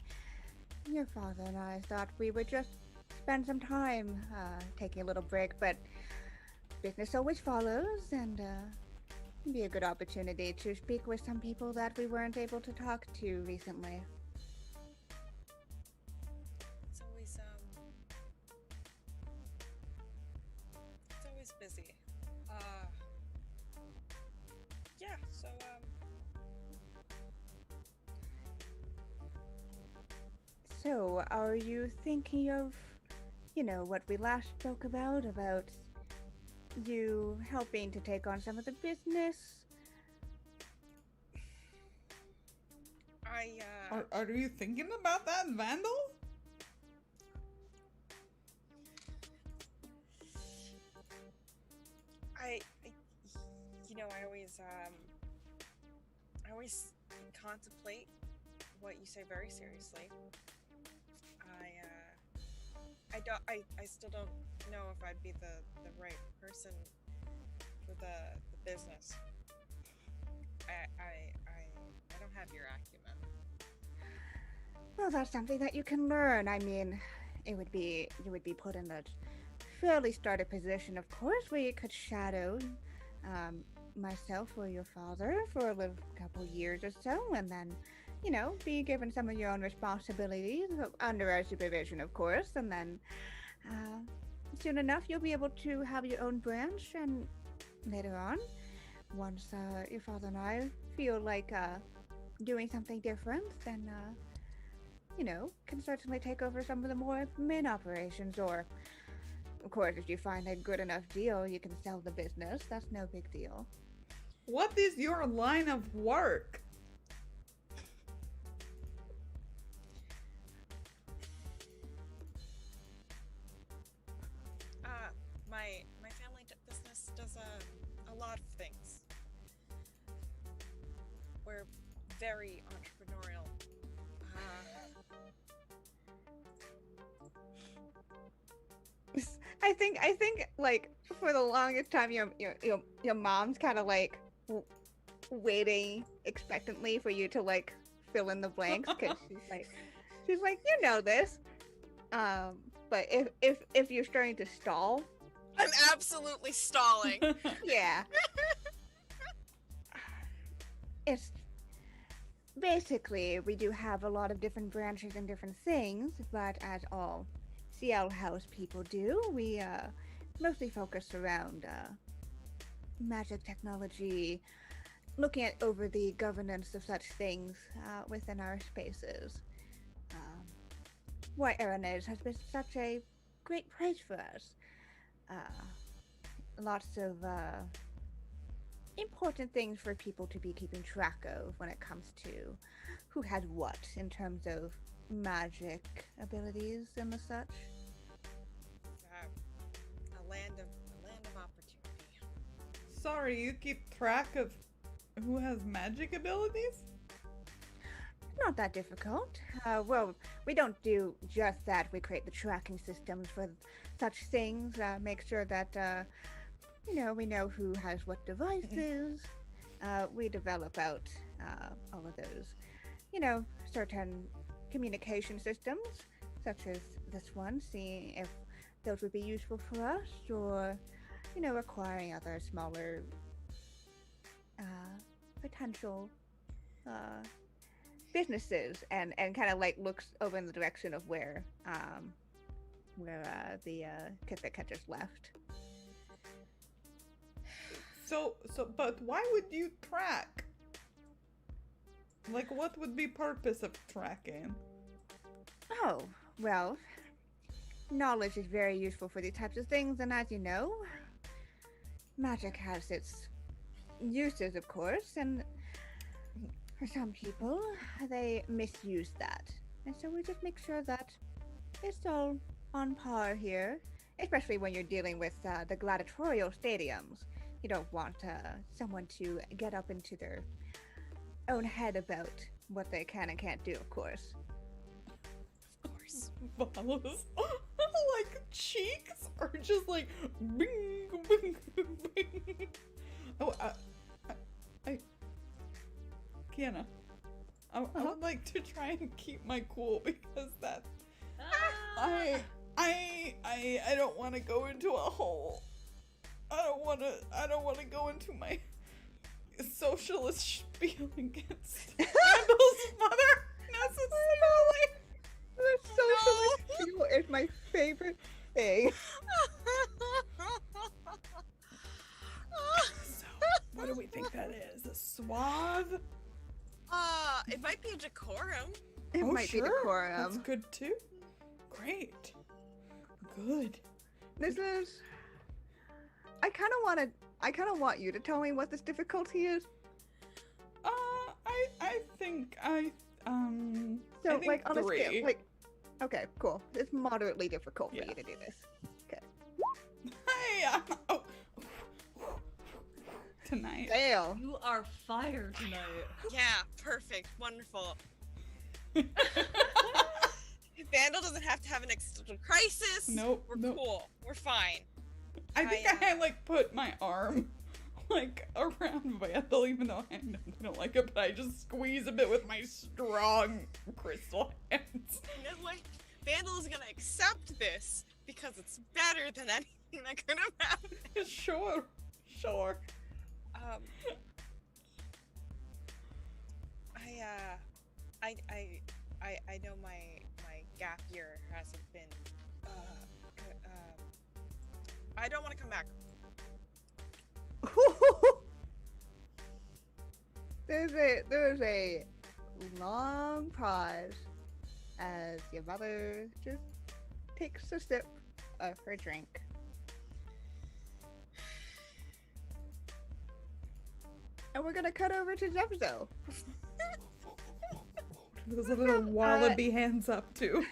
your father and I thought we would just spend some time taking a little break, but business always follows, and it'd be a good opportunity to speak with some people that we weren't able to talk to recently. It's always busy. Yeah, so So, are you thinking of, you know, what we last spoke about you helping to take on some of the business? Are you thinking about that, Vandal? I always contemplate what you say very seriously. I still don't know if I'd be the right person for the business. I don't have your acumen. Well, that's something that you can learn. I mean, you would be put in a fairly starter position, of course, where you could shadow myself or your father for a little couple years or so, and then, you know, be given some of your own responsibilities under our supervision, of course, and then soon enough you'll be able to have your own branch, and later on, once your father and I feel like doing something different, then you know, can certainly take over some of the more main operations, or of course, if you find a good enough deal, you can sell the business. That's no big deal. What is your line of work? My family business does a lot of things. We're very entrepreneurial. I think like for the longest time, your mom's kind of like waiting expectantly for you to like fill in the blanks, because she's like, you know this. But if you're starting to stall, I'm absolutely stalling. yeah. It's basically, we do have a lot of different branches and different things, but as all CL House people do, we mostly focus around magic technology, looking at over the governance of such things within our spaces. Why Aranez has been such a great place for us. Lots of important things for people to be keeping track of when it comes to who has what in terms of magic abilities and the such. A land of opportunity. Sorry, you keep track of who has magic abilities? Not that difficult. Well, we don't do just that. We create the tracking systems for such things. Make sure that, we know who has what devices. We develop out all of those, certain communication systems, such as this one, seeing if those would be useful for us, or, acquiring other smaller potential businesses, and kind of like looks over in the direction of where the Kithik had just left. But why would you track? Like, what would be purpose of tracking? Oh, well, knowledge is very useful for these types of things, and as you know, magic has its uses, of course, and for some people, they misuse that. And so we just make sure that it's all on par here, especially when you're dealing with the gladiatorial stadiums. You don't want someone to get up into their own head about what they can and can't do, of course. Of course. Vala's like cheeks are just like bing, bing, bing. Oh, Kiana, I would like to try and keep my cool because that I don't want to go into a hole. I don't want to go into my socialist spiel against Randall's mother necessarily. The socialist spiel is my favorite thing. So, what do we think that is? A suave? It might be a decorum. It might be decorum. That's good too. Great. Good. This is. I kind of want you to tell me what this difficulty is. I think So, I think like, on a 3. scale, like, okay, cool. It's moderately difficult for Yeah. you to do this. Okay. Hey, oh. Tonight. Fail. You are fired tonight. Yeah, perfect, wonderful. Vandal doesn't have to have an existential crisis. Nope. We're nope. cool. We're fine. I think I like put my arm like around Vandal, even though I don't like it, but I just squeeze a bit with my strong crystal hands. You know what? Vandal is gonna accept this because it's better than anything that could have happened. Sure. I know my gap year hasn't been. I don't want to come back. There's a long pause as your mother just takes a sip of her drink. And we're gonna cut over to Zepzo. There's a little wallaby hands up too.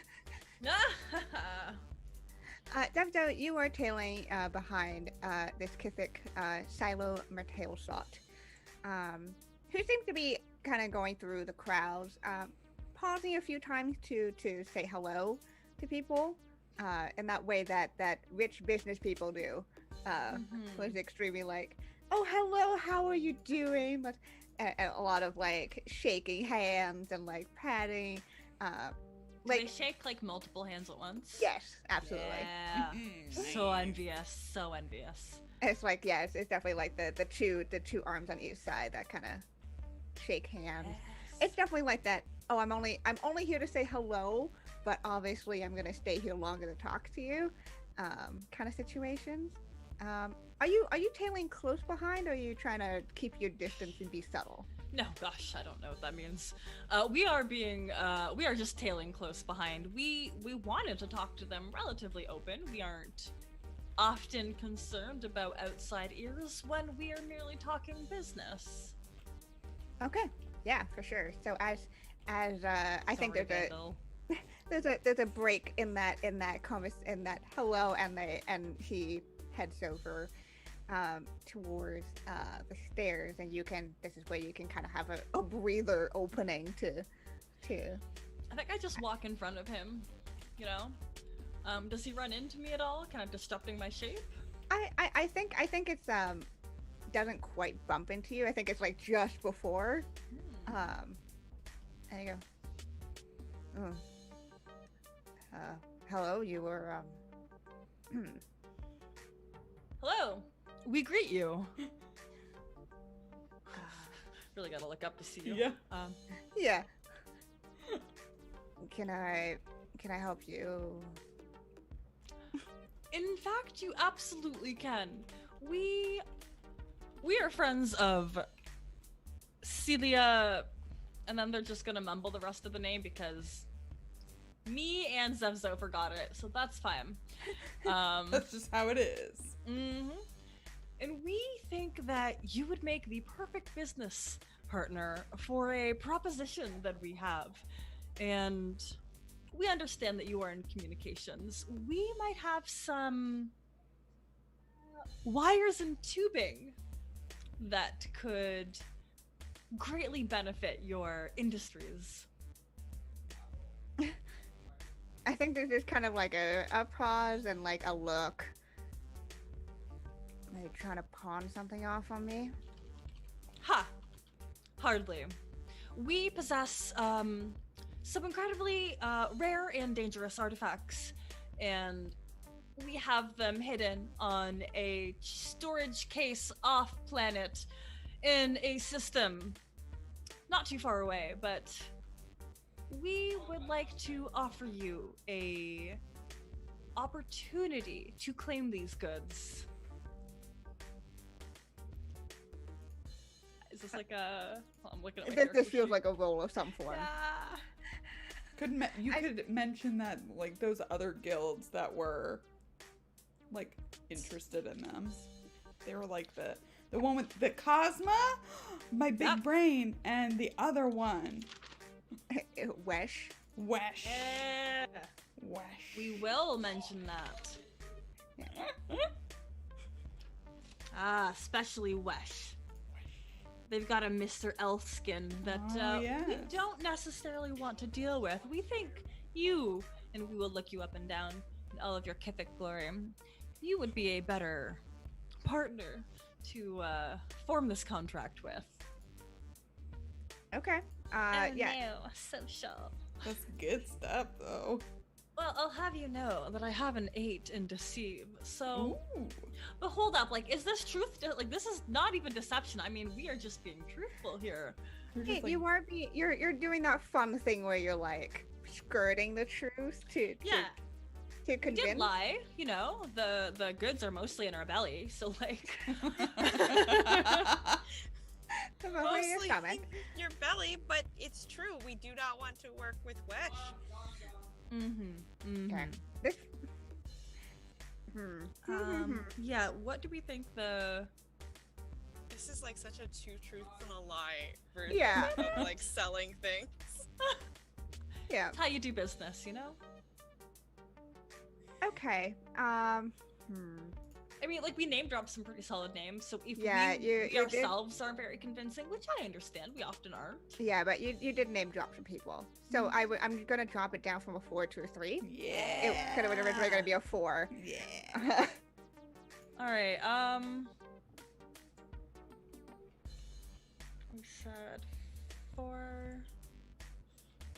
Zepzo, you are tailing behind this Kithik Silo Mertailshot, who seems to be kind of going through the crowds, pausing a few times to say hello to people, in that way that rich business people do. Was extremely like, oh, hello, how are you doing? But a lot of like shaking hands and like patting. Like, they shake like multiple hands at once. Yes, absolutely. Yeah. So envious. So envious. It's like, yes, it's definitely like the two arms on each side that kind of shake hands. Yes. It's definitely like that. Oh, I'm only here to say hello, but obviously I'm gonna stay here longer to talk to you. Kind of situations. Are you tailing close behind, or are you trying to keep your distance and be subtle? No, gosh, I don't know what that means. We are just tailing close behind. We wanted to talk to them relatively open. We aren't often concerned about outside ears when we are merely talking business. Okay. Yeah, for sure. So as I think Sorry, there's a Vandal. there's a break in that hello, and he heads over towards the stairs, and this is where you can kind of have a breather opening to I think I just walk in front of him, you know? Does he run into me at all, kind of disrupting my shape? I think it's doesn't quite bump into you. I think it's like just before. And you go, hello, you were Hello, we greet you. Really gotta look up to see you. Yeah. yeah. Can I help you? In fact, you absolutely can. We are friends of Celia, and then they're just gonna mumble the rest of the name because me and Zevzo forgot it, so that's fine. That's just how it is. Mm-hmm. And we think that you would make the perfect business partner for a proposition that we have. And we understand that you are in communications. We might have some wires and tubing that could greatly benefit your industries. I think there's just kind of like a pause and like a look. Are you trying to pawn something off on me? Ha! Hardly. We possess some incredibly rare and dangerous artifacts, and we have them hidden on a storage case off planet in a system not too far away, but we would like to offer you a opportunity to claim these goods. Is this like a... I'm looking at my This character feels sheet. like a roll of some form. Yeah. Could mention that like those other guilds that were like interested in them. They were like the one with the Cosma, my big Yep. brain, and the other one, Wesh. Wesh. Yeah. Wesh. We will mention that. Yeah. Especially Wesh. They've got a Mr. Elfskin that Oh, we yes. don't necessarily want to deal with. We think you, and we will look you up and down in all of your Kithic glory, you would be a better partner to form this contract with. Okay. Yeah. no, social. That's good stuff, though. Well, I'll have you know that I have an 8 in deceive, so... Ooh. But hold up, like, is this truth? Like, this is not even deception. I mean, we are just being truthful here. You're Hey, just like, you are you're doing that fun thing where you're like skirting the truth to Yeah, to we convince. did lie. You know, the goods are mostly in our belly, so like. Come on, where your Mostly stomach. in your belly, but it's true. We do not want to work with Wesh. Okay. This. Yeah. What do we think the? This is like such a two truths and a lie version Yeah. of like selling things. Yeah. It's how you do business, you know. Okay. I mean, like we name dropped some pretty solid names, so if Yeah, we you did. ourselves aren't very convincing, which I understand, we often aren't. Yeah, but you did name drop some people, so I'm gonna drop it down from a 4 to a 3. yeah. It could have originally gonna be a 4. Yeah. All right. We said 4.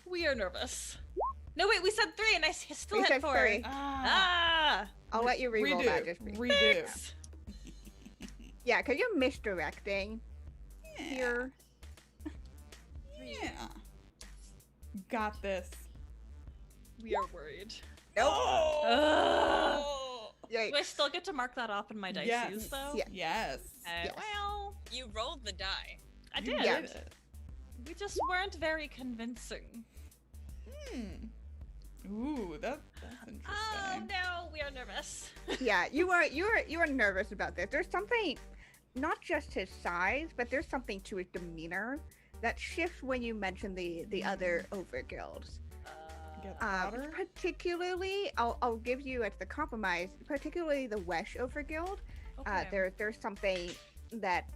We are nervous. No, wait. We said 3, and I still We hit said 4. 3. Ah. I'll let you re-roll that. Just Redo. yeah, cause you're misdirecting here. Yeah. Got this. We are worried. Nope. Oh! Yikes. Do I still get to mark that off in my dice Yes. use, though? Yeah. Yes. Yes. Well, You rolled the die. I You did. Yeah. it. We just weren't very convincing. Ooh, that's interesting. Oh no, we are nervous. Yeah, you are nervous about this. There's something, not just his size, but there's something to his demeanor that shifts when you mention the other overguilds. Get louder. Particularly, I'll give you at the compromise. Particularly the Wesh overguild. Okay. There's something that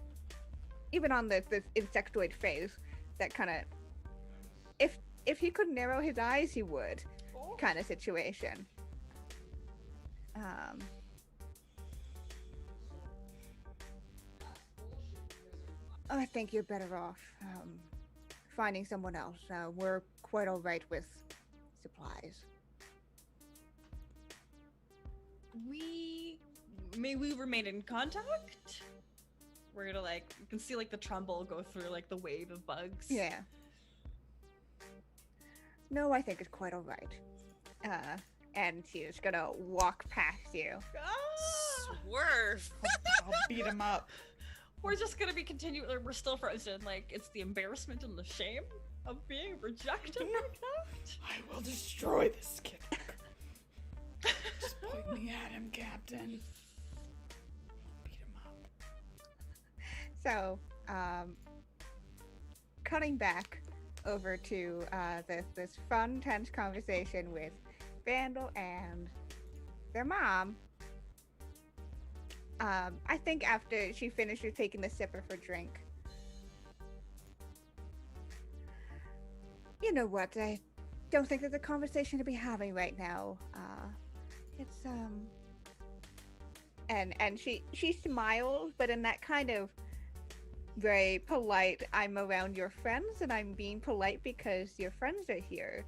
even on this insectoid phase that kind of, if he could narrow his eyes, he would, kind of situation. I think you're better off finding someone else. We're quite all right with supplies. May we remain in contact? We're gonna you can see the tremble go through the wave of bugs. Yeah. No, I think it's quite all right. And she's gonna walk past you. Swerve. I'll beat him up. We're just gonna be continuing. We're still frozen. It's the embarrassment and the shame of being rejected like that. I will destroy this kid. Just point me at him, Captain. Beat him up. So, cutting back over to this fun, tense conversation with Vandal and their mom. I think after she finishes taking the sip of her drink, you know what? I don't think there's a conversation to be having right now. It's and she smiles, but in that kind of very polite, I'm around your friends and I'm being polite because your friends are here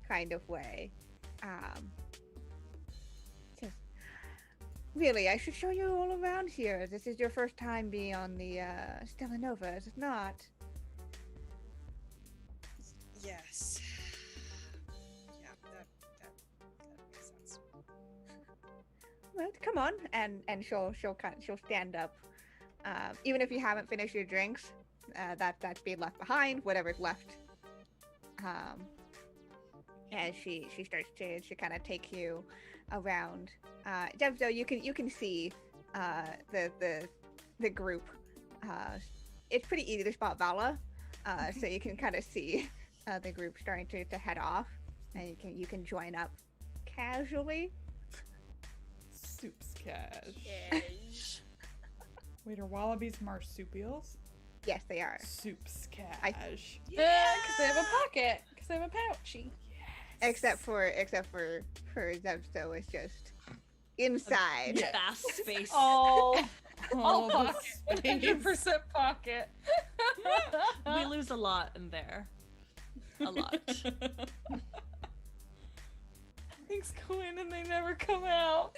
kind of way. Just really, I should show you all around here. This is your first time being on the Stellanova, is it not? Yes. Yeah, that makes sense. Well, come on, and she'll stand up. Even if you haven't finished your drinks, that's being left behind, whatever's left. As she starts to kind of take you around. Devzo, you can see the group. It's pretty easy to spot Vala, so you can kind of see the group starting to head off, and you can join up casually. Soups cash. Cash. Wait, are wallabies marsupials? Yes, they are. Soups cash. Yeah, because they have a pocket. Because they have a pouchy. Except for Devzo is just inside. Yeah. Vast space. All Oh, the pocket. space. 100% pocket. We lose a lot in there. A lot. Things go in and they never come out.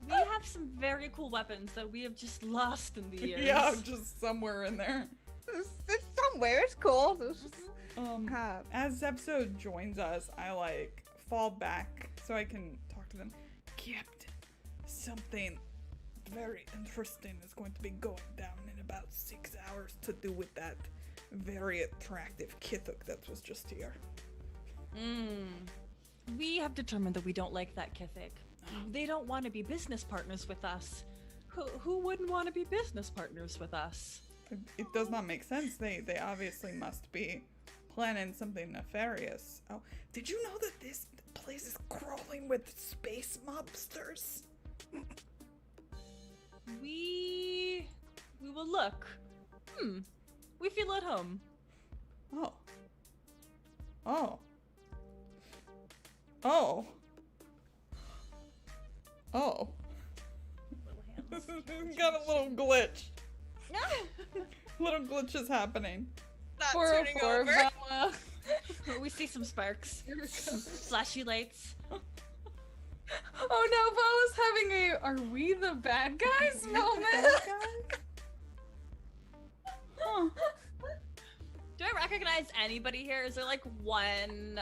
We have some very cool weapons that we have just lost in the years. Yeah, just somewhere in there. It's somewhere. It's cool. As Zepso joins us, I fall back so I can talk to them. Captain, something very interesting is going to be going down in about 6 hours to do with that very attractive Kithuk that was just here. We have determined that we don't like that Kithik. They don't want to be business partners with us. Who wouldn't want to be business partners with us? It does not make sense. They obviously must be planning something nefarious. Oh, did you know that this place is crawling with space mobsters? We will look. We feel at home. Oh. Oh. Oh. Oh. This has got a little glitch. Little glitches happening. Not 404 turning over. Vala. We see some sparks. Flashy lights. Oh no, Vala's having a "Are we the bad guys?" moment. Huh. Do I recognize anybody here? Is there one,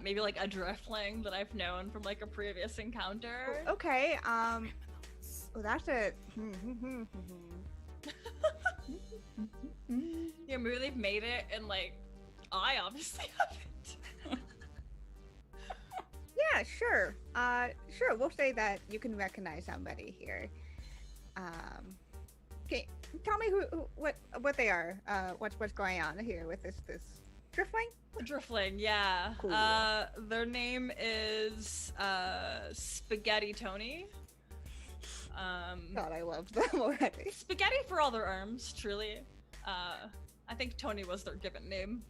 maybe a driftling that I've known from a previous encounter? Okay. Well, that's a. Yeah, maybe they've made it, and I obviously haven't. Yeah, Yeah, sure. Sure. We'll say that you can recognize somebody here. Okay. Tell me what they are. What's going on here with this driftling? Driftling, yeah. Cool. Their name is Spaghetti Tony. God, I love them already. Spaghetti for all their arms, truly. I think Tony was their given name.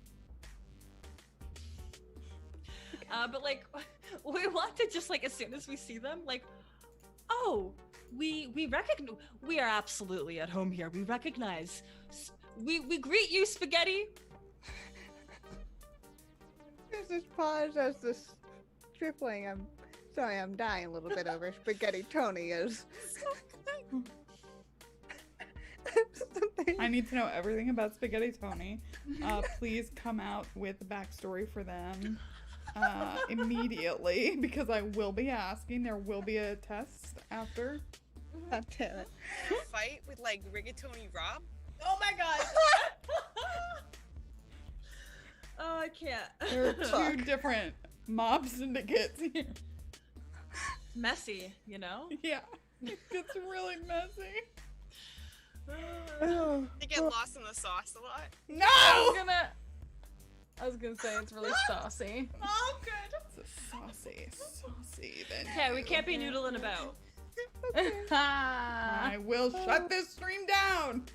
But like, we want to just like as soon as we see them, like, oh, we recognize, we are absolutely at home here. We recognize, we greet you, Spaghetti. There's this pause as this tripling. I'm sorry, I'm dying a little bit over Spaghetti Tony is. I need to know everything about Spaghetti Tony. Please come out with a backstory for them immediately, because I will be asking. There will be a test after. God damn it. Fight with like Rigatoni Rob? Oh my god. Oh, I can't. There are two different mob syndicates here. Messy, you know? Yeah, it gets really messy. They get lost in the sauce a lot. No! I was gonna say it's really saucy. Oh, good. It's a saucy then. Okay, we can't be noodling about. I will shut this stream down.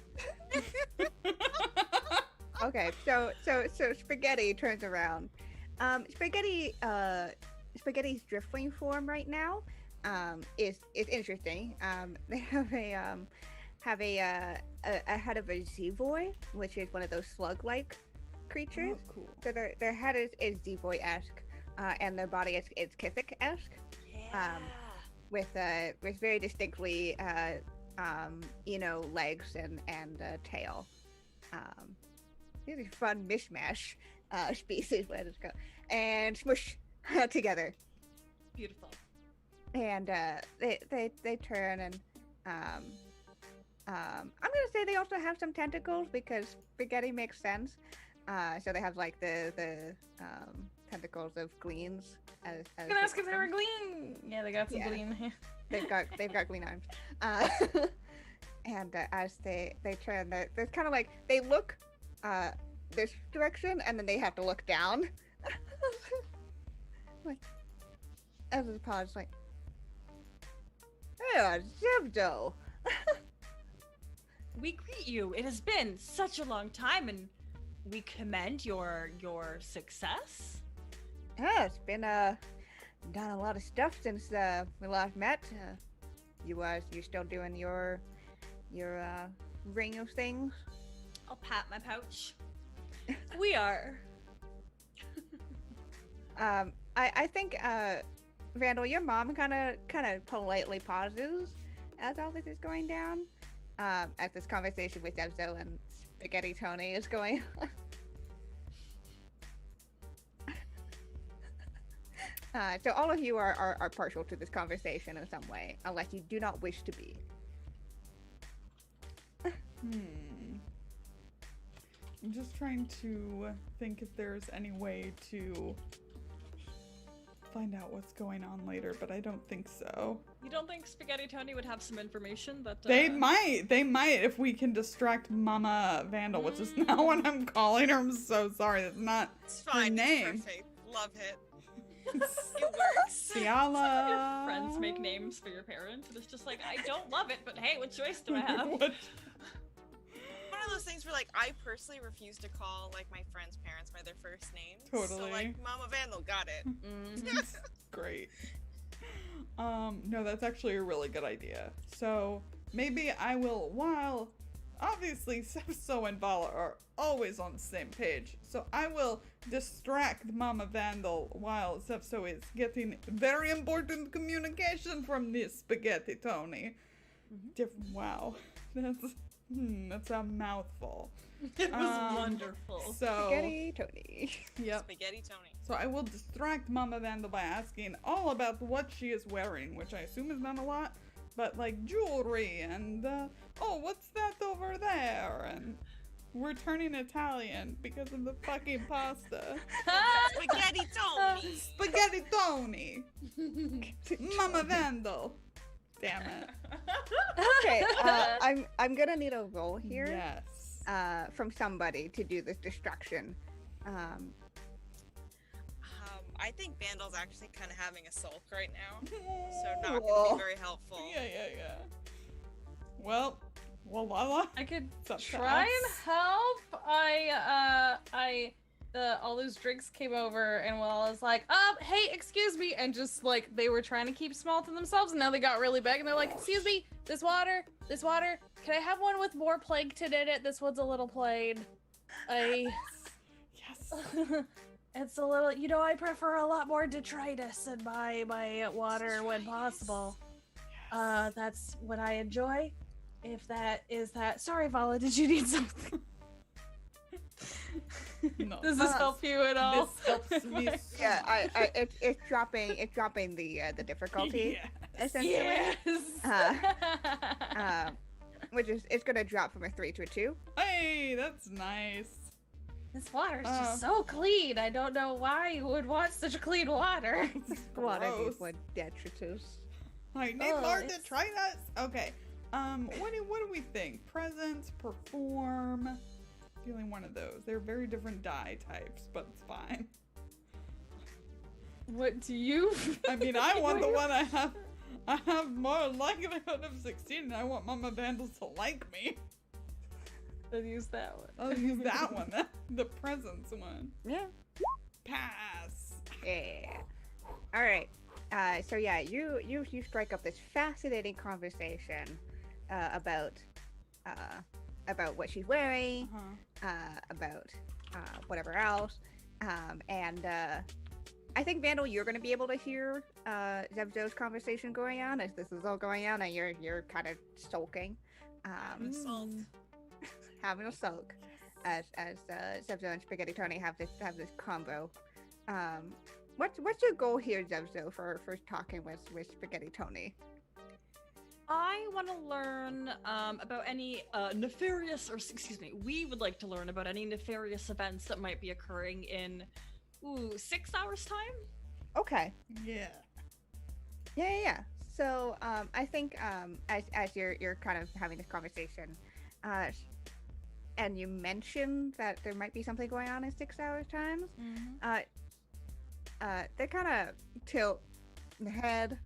Okay, so Spaghetti turns around. Spaghetti's driftling form right now is interesting. They have a head of a Zevoy, which is one of those slug-like creatures. Oh, cool. So their head is Zevoy-esque, and their body is Kithic-esque. Yeah. With very distinctly legs and tail. Really fun mishmash species, let us go. And smush together. Beautiful. And they turn and I'm gonna say they also have some tentacles because Spaghetti makes sense. So they have like the tentacles of gleans. As I'm gonna ask if they were glean. Yeah, they got some Yeah. glean here. They've got glean arms. And as they turn, they're kind of like they look this direction and then they have to look down. Like as a pause, like, hey, Zebdo. We greet you. It has been such a long time, and we commend your success. Yeah, it's been done a lot of stuff since we last met. You still doing your ring of things? I'll pat my pouch. We are. I think Randall, your mom kind of politely pauses as all this is going down. As this conversation with Evzo and Spaghetti Tony is going on. So all of you are partial to this conversation in some way, unless you do not wish to be. I'm just trying to think if there's any way to find out what's going on later, but I don't think so. You don't think Spaghetti Tony would have some information that They might if we can distract Mama Vandal, which is not what I'm calling her. I'm so sorry. That's not It's fine. her name. It's perfect. Love it. It works. Ciala. Your friends make names for your parents, and it's just like, I don't love it, but hey, what choice do I have? What? One of those things where like I personally refuse to call like my friends' parents by their first names. Totally. So like Mama Vandal got it. Great. No, that's actually a really good idea. So maybe I will, while obviously Sepso and Vala are always on the same page, so I will distract Mama Vandal while Sepso is getting very important communication from this Spaghetti Tony. Wow. That's a mouthful. It was wonderful. So, Spaghetti Tony. yep. Spaghetti Tony. So I will distract Mama Vandal by asking all about what she is wearing, which I assume is not a lot, but like jewelry and, oh, what's that over there? And We're turning Italian because of the fucking pasta. Spaghetti Tony. Spaghetti Tony. Mama Vandal. Damn it. Okay, I'm gonna need a roll here. Yes. From somebody to do this distraction. I think Vandal's actually kind of having a sulk right now, so not gonna be very helpful. Yeah. Well, Lala. I could Sup, try Cass? and help. All those drinks came over, and I was like, hey, excuse me, and just like they were trying to keep small to themselves, and now they got really big, and they're like, excuse me, this water, can I have one with more plankton in it? This one's a little plain. Yes. It's a little, I prefer a lot more detritus in my water when possible. That's what I enjoy. If that is that. Sorry, Vala, did you need something? No. Does this help you at all? This helps me. Yeah, it's dropping the difficulty essentially. Yes. Which is it's gonna drop from a 3 to a 2. Hey, that's nice. This water is just so clean. I don't know why you would want such clean water. Water Gross. needs more detritus. I need Oh, more it's- detritus. Okay. What do we think? Presence, perform. Feeling one of those. They're very different die types, but it's fine. What do you? I mean, I want the one I have more likelihood of succeeding. I want Mama Vandals to like me. Then use that one. I'll use that one. The presence one. Yeah. Pass. Yeah. All right. So yeah, you strike up this fascinating conversation about what she's wearing, about whatever else, and I think Vandal, you're going to be able to hear Zebzo's conversation going on as this is all going on, and you're kind of sulking, having a sulk, as Zebzo and Spaghetti Tony have this combo. What's your goal here, Zebzo, for talking with Spaghetti Tony? I want to learn about any nefarious, or excuse me, we would like to learn about any nefarious events that might be occurring in 6 hours time. Okay. Yeah. So I think as you're kind of having this conversation, and you mentioned that there might be something going on in 6 hours time, they kind of tilt the head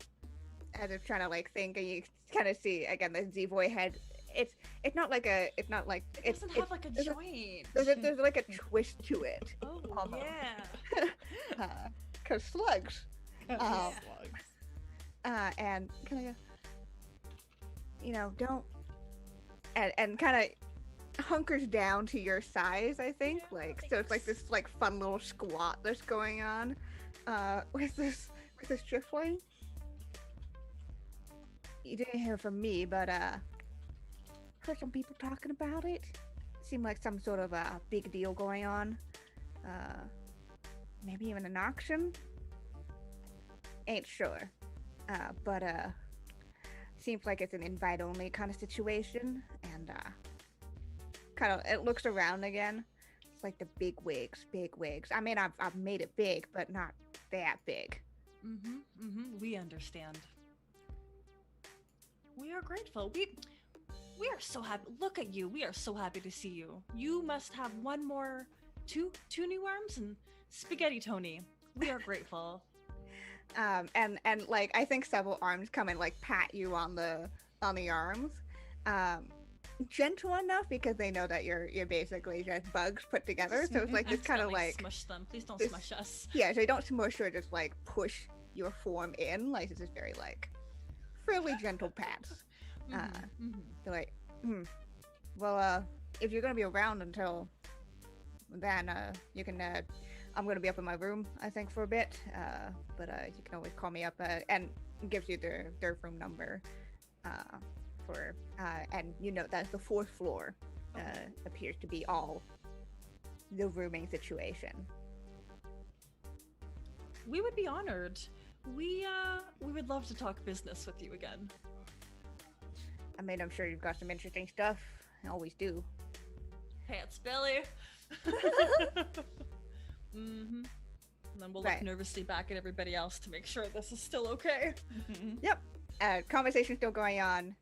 as if trying to like think, and you kind of see again the Z-Boy head. It's not like It doesn't have like a joint. There's like a twist to it. Oh, almost. yeah. Cause slugs. Slugs. And kind of, don't, and kind of hunkers down to your size. I think, so it's like this like fun little squat that's going on, with this driftway. You didn't hear from me, but heard some people talking about it. Seemed like some sort of a big deal going on. Maybe even an auction. Ain't sure. But seems like it's an invite-only kind of situation, and kind of it looks around again. It's like the big wigs. I mean, I've made it big, but not that big. We understand. We are grateful. We are so happy. Look at you. We are so happy to see you. You must have two new arms and Spaghetti Tony. We are grateful. And like I think several arms come and like pat you on the arms, gentle enough because they know that you're basically just bugs put together. So it's like this kind of like smush them. Please don't this- smush us. Yeah, so you don't smush or just like push your form in. Like this is very like fairly gentle pats. They're like, well, if you're gonna be around until then, you can. I'm gonna be up in my room, I think, for a bit. But you can always call me up, and gives you their room number. And you know that's the 4th floor. Appears to be all the rooming situation. We would be honored. We would love to talk business with you again. I mean, I'm sure you've got some interesting stuff. I always do. Pants belly. And then we'll Right. look nervously back at everybody else to make sure this is still okay. Yep. Conversation still going on.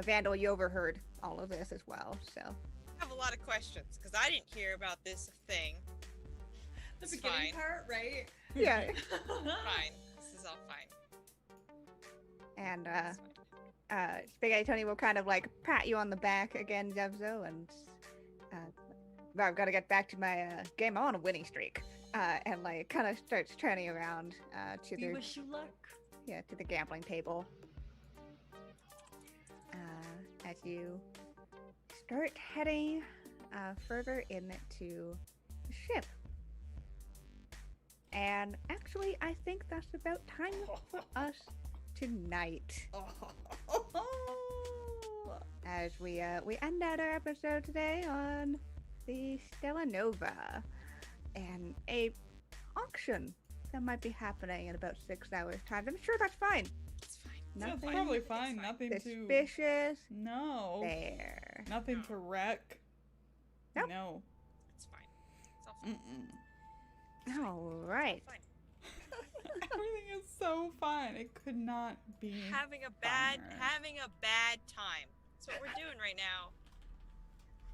Vandal, you overheard all of this as well, so. I have a lot of questions because I didn't hear about this thing. The It's beginning fine. part, right? Yeah. Fine. This is all fine. And It's fine. Spaghetti Tony will kind of like pat you on the back again, Zevzo, and I've got to get back to my game. I'm on a winning streak. And like kind of starts turning around to We the wish you luck. to the gambling table. As you start heading further into the ship. And actually, I think that's about time for us tonight. As we end out our episode today on the Stellanova and a auction that might be happening in about 6 hours' time. I'm sure that's fine. It's fine. That's Nothing probably It's fine. fine. Nothing to. suspicious No. there. Nothing to wreck. Nope. No. It's fine. It's all fine. Mm-mm. All right. Fine. Everything is so fine. It could not be. Having a finer. bad time. That's what we're doing right now.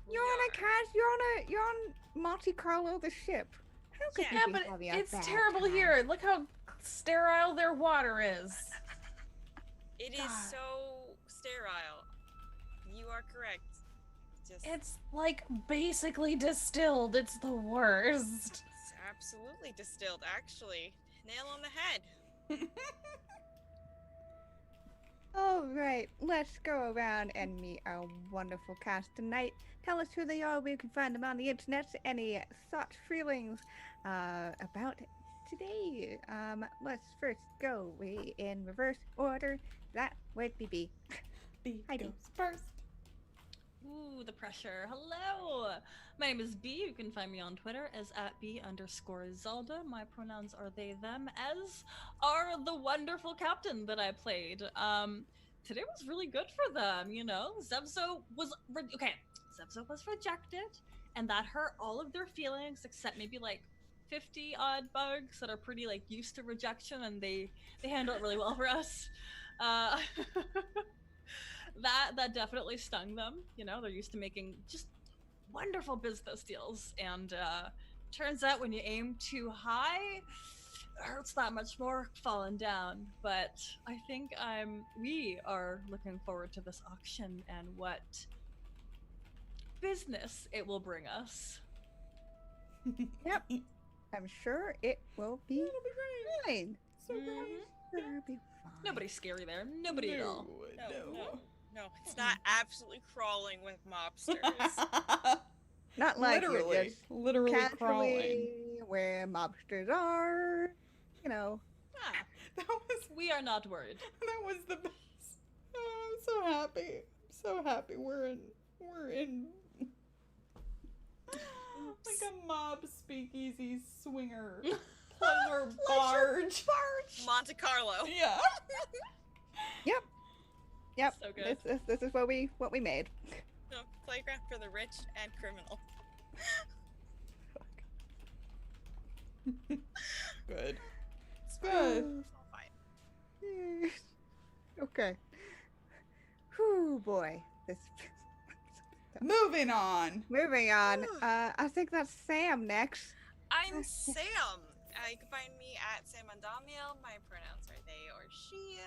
We You're on a are. cast. You're on Monte Carlo, the ship. How could Yeah, you Yeah, be but having a it's bad terrible time? here. Look how sterile their water is. It is God. so sterile. You are correct. Just It's like basically distilled. It's the worst. it's absolutely distilled, actually. Nail on the head. All right, let's go around and meet our wonderful cast tonight. Tell us who they are. We can find them on the internet. Any thoughts, feelings about today? Let's first go in reverse order. That would be B. B Hi, B. goes first. Ooh, the pressure. Hello! My name is B. You can find me on Twitter as @B_Zelda. My pronouns are they, them, as are the wonderful captain that I played. Today was really good for them, you know? Zevzo was rejected, and that hurt all of their feelings, except maybe like 50 odd bugs that are pretty like used to rejection, and they handle it really well for us. That definitely stung them. You know, they're used to making just wonderful business deals, and turns out when you aim too high, it hurts that much more falling down. But I think we are looking forward to this auction and what business it will bring us. Yep. I'm sure it will be It'll be great. fine. So Mhm. great. Sure it'll be fine. Nobody's scary there. Nobody at all. No, it's not absolutely crawling with mobsters. Not like literally, you're just literally crawling. casually where mobsters are. You know. Ah, That was we are not worried. that was the best. Oh, I'm so happy. I'm so happy. We're in like a mob speakeasy swinger pleasure barge. Monte Carlo. Yeah. Yep. So good. This is what we made. No, playground for the rich and criminal. Good. It's Good. It's all fine. Okay. Whew, boy. This. Moving on. Moving on. I think that's Sam next. I'm Sam. You can find me at Sam Andamiel. My pronouns are they or she.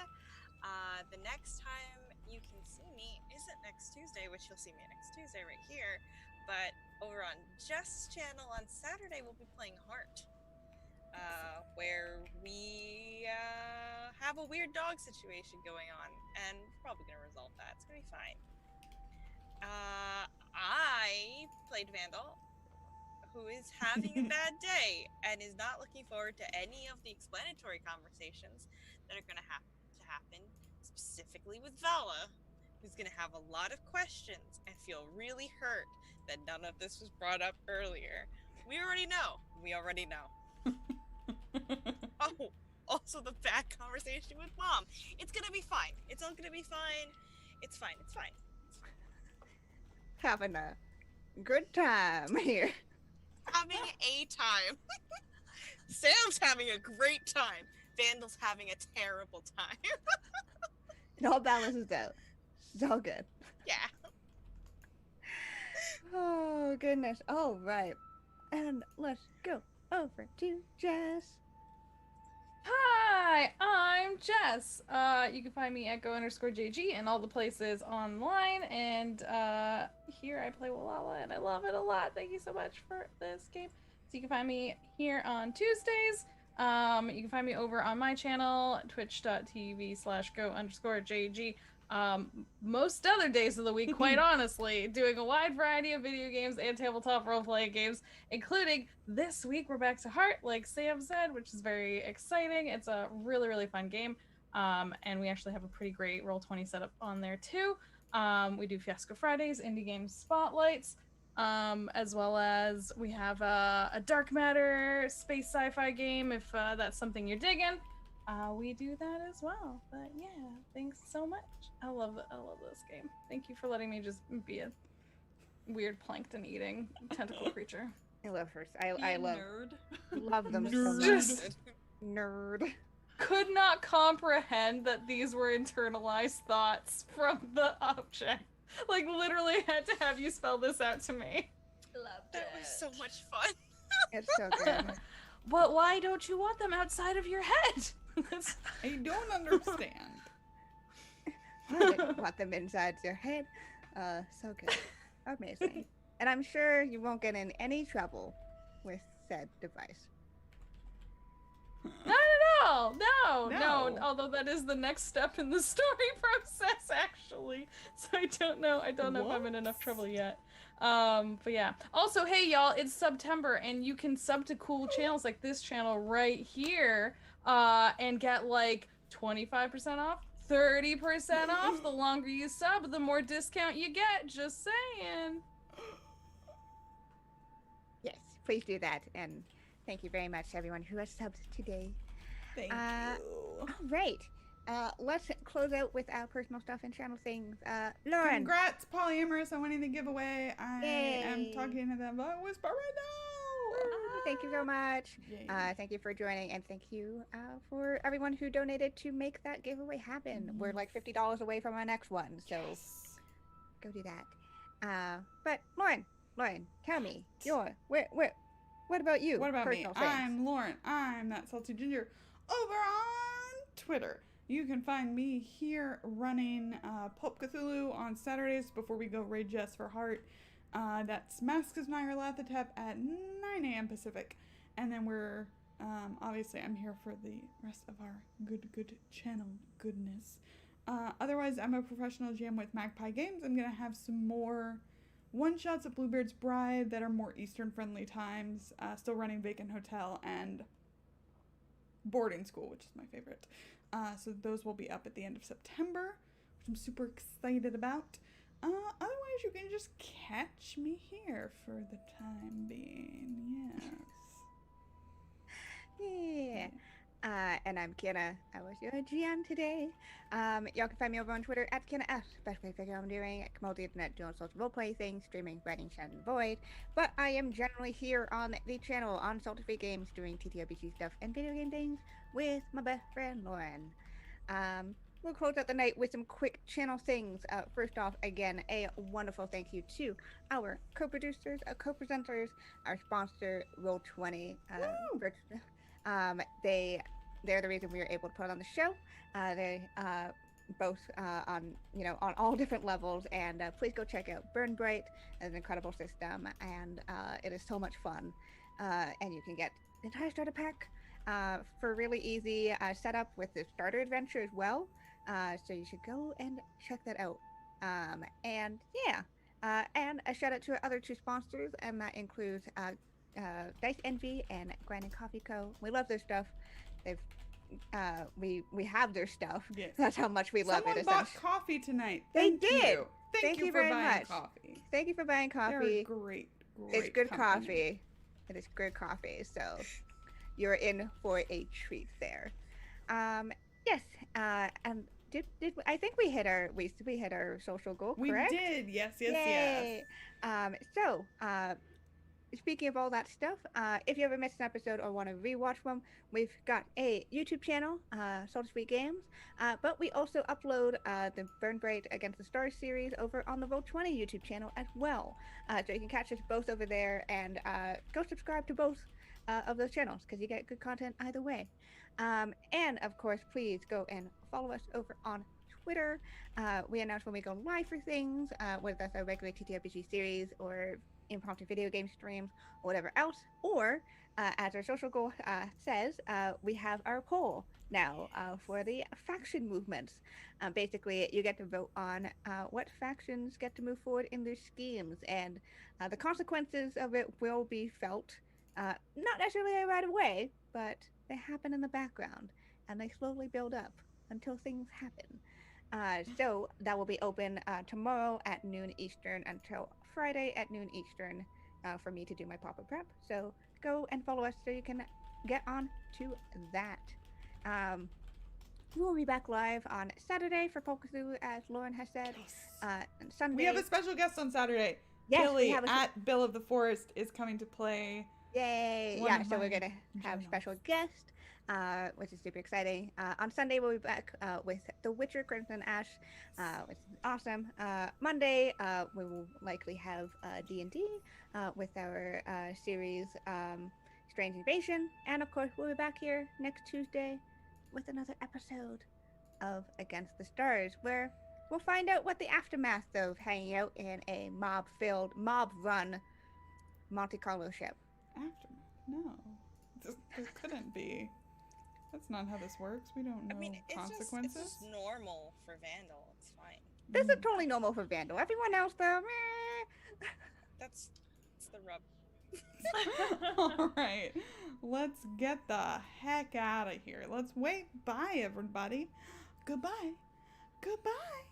The next time you can see me isn't next Tuesday, which you'll see me next Tuesday right here, but over on Just's channel on Saturday we'll be playing Heart, where we have a weird dog situation going on, and we're probably gonna resolve that. It's gonna be fine. I played Vandal, who is having a bad day and is not looking forward to any of the explanatory conversations that are gonna happen, specifically with Vala, who's going to have a lot of questions and feel really hurt that none of this was brought up earlier. We already know. Oh, also the bad conversation with Mom. It's going to be fine. It's all going to be fine. It's fine. Having a good time here. Having a time. Sam's having a great time. Vandal's having a terrible time. It all balances out. It's all good. Yeah. Oh, goodness. All right. And let's go over to Jess. Hi, I'm Jess. You can find me at go_JG and all the places online. And here I play Walala, and I love it a lot. Thank you so much for this game. So you can find me here on Tuesdays. You can find me over on my channel, twitch.tv/go_JG. Most other days of the week, quite honestly, doing a wide variety of video games and tabletop role-playing games, including this week we're back to Heart, like Sam said, which is very exciting. It's a really, really fun game, and we actually have a pretty great Roll20 setup on there too. We do Fiasco Fridays, indie game spotlights, as well as we have a dark matter space sci-fi game if that's something you're digging. We do that as well. But yeah, thanks so much. I love this game. Thank you for letting me just be a weird plankton eating tentacle creature. I love her. I love Nerd. love them so much. Just Nerd. could not comprehend that these were internalized thoughts from the object. Like literally had to have you spell this out to me. Loved That was so much fun. It's so good. But why don't you want them outside of your head? I don't understand. I want them inside your head. So good. Amazing. And I'm sure you won't get in any trouble with said device. Not at all. No. No. Although that is the next step in the story process, actually. So I don't know if I'm in enough trouble yet. But yeah. Also, hey y'all, it's September, and you can sub to cool channels like this channel right here, and get like 25% off, 30% off. The longer you sub, the more discount you get. Just saying. Yes, please do that. And thank you very much to everyone who has subbed today. Thank you. All right. Let's close out with our personal stuff and channel things. Lauren. Congrats, Polyamorous, on winning the giveaway. I am Yay. talking to them about Whisper right now. Thank you so much. Yay. Thank you for joining, and thank you for everyone who donated to make that giveaway happen. We're like $50 away from our next one, so Yes. go do that. But Lauren, tell me, what about you? What about me? Personal things. I'm Lauren. I'm that salty ginger over on Twitter. You can find me here running Pulp Cthulhu on Saturdays before we go raid Jess for Heart. That's Masks of Nyarlathotep at 9 a.m. Pacific. And then we're, obviously I'm here for the rest of our good channel goodness. Otherwise, I'm a professional GM with Magpie Games. I'm going to have some more one-shots at Bluebeard's Bride that are more Eastern-friendly times. Still running Vacant Hotel and Boarding School, which is my favorite. So those will be up at the end of September, which I'm super excited about. Otherwise, you can just catch me here for the time being. Yes. Yeah. And I'm Kiana. I was your GM today. Y'all can find me over on Twitter at KianaF. Best way to figure out what I'm doing. I come out the internet doing social roleplay things, streaming, writing, chat, and void. But I am generally here on the channel on Salty Free Games doing TTRPG stuff and video game things with my best friend Lauren. We'll close out the night with some quick channel things. First off, again, a wonderful thank you to our co-producers, co-presenters, our sponsor, Roll20. They're the reason we were able to put on the show. They both on all different levels, and please go check out Burn Bryte. It's an incredible system, and it is so much fun. And you can get the entire starter pack for really easy setup with the starter adventure as well. So you should go and check that out. And yeah, and a shout out to our other two sponsors, and that includes Dice Envy and Grinding Coffee Co. We love their stuff. They've we have their stuff. Yes. That's how much we love Someone it. bought coffee tonight. They Thank did. You. Thank you for very buying much. coffee. Thank you for buying coffee. They're great. It's good company. coffee. It is good coffee. So you're in for a treat there. Yes. And I think we hit our we hit our social goal, We correct? did. Yes, yes, Yay! yes. Speaking of all that stuff, if you ever missed an episode or want to rewatch one, we've got a YouTube channel, So to Speak Games, but we also upload the Burn Bryte Against the Stars series over on the Roll20 YouTube channel as well. So you can catch us both over there and go subscribe to both of those channels because you get good content either way. And of course, please go and follow us over on Twitter. We announce when we go live for things, whether that's our regular TTRPG series or impromptu video game streams or whatever else. Or, as our social goal says, we have our poll now for the faction movements. Basically, you get to vote on what factions get to move forward in their schemes, and the consequences of it will be felt not necessarily right away, but they happen in the background and they slowly build up until things happen. So that will be open tomorrow at noon Eastern until Friday at noon Eastern for me to do my pop-up prep. So go and follow us so you can get on to that. We will be back live on Saturday for Pokethoo, as Lauren has said. And Sunday. We have a special guest on Saturday. Yes, Billy we have at Bill of the Forest is coming to play. Yay! One Yeah, of so we're my gonna have a journals. special guest, which is super exciting. On Sunday we'll be back with The Witcher: Crimson Ash, which is awesome. Monday we will likely have D&D with our series Strange Invasion, and of course we'll be back here next Tuesday with another episode of Against the Stars, where we'll find out what the aftermath of hanging out in a mob-filled, mob-run Monte Carlo ship. Aftermath? No. There couldn't be. That's not how this works. We don't know I mean, consequences. it's just normal for Vandal. It's fine. This is totally normal for Vandal. Everyone else, though, meh. That's the rub. All right. Let's get the heck out of here. Let's wait. Bye, everybody. Goodbye. Goodbye.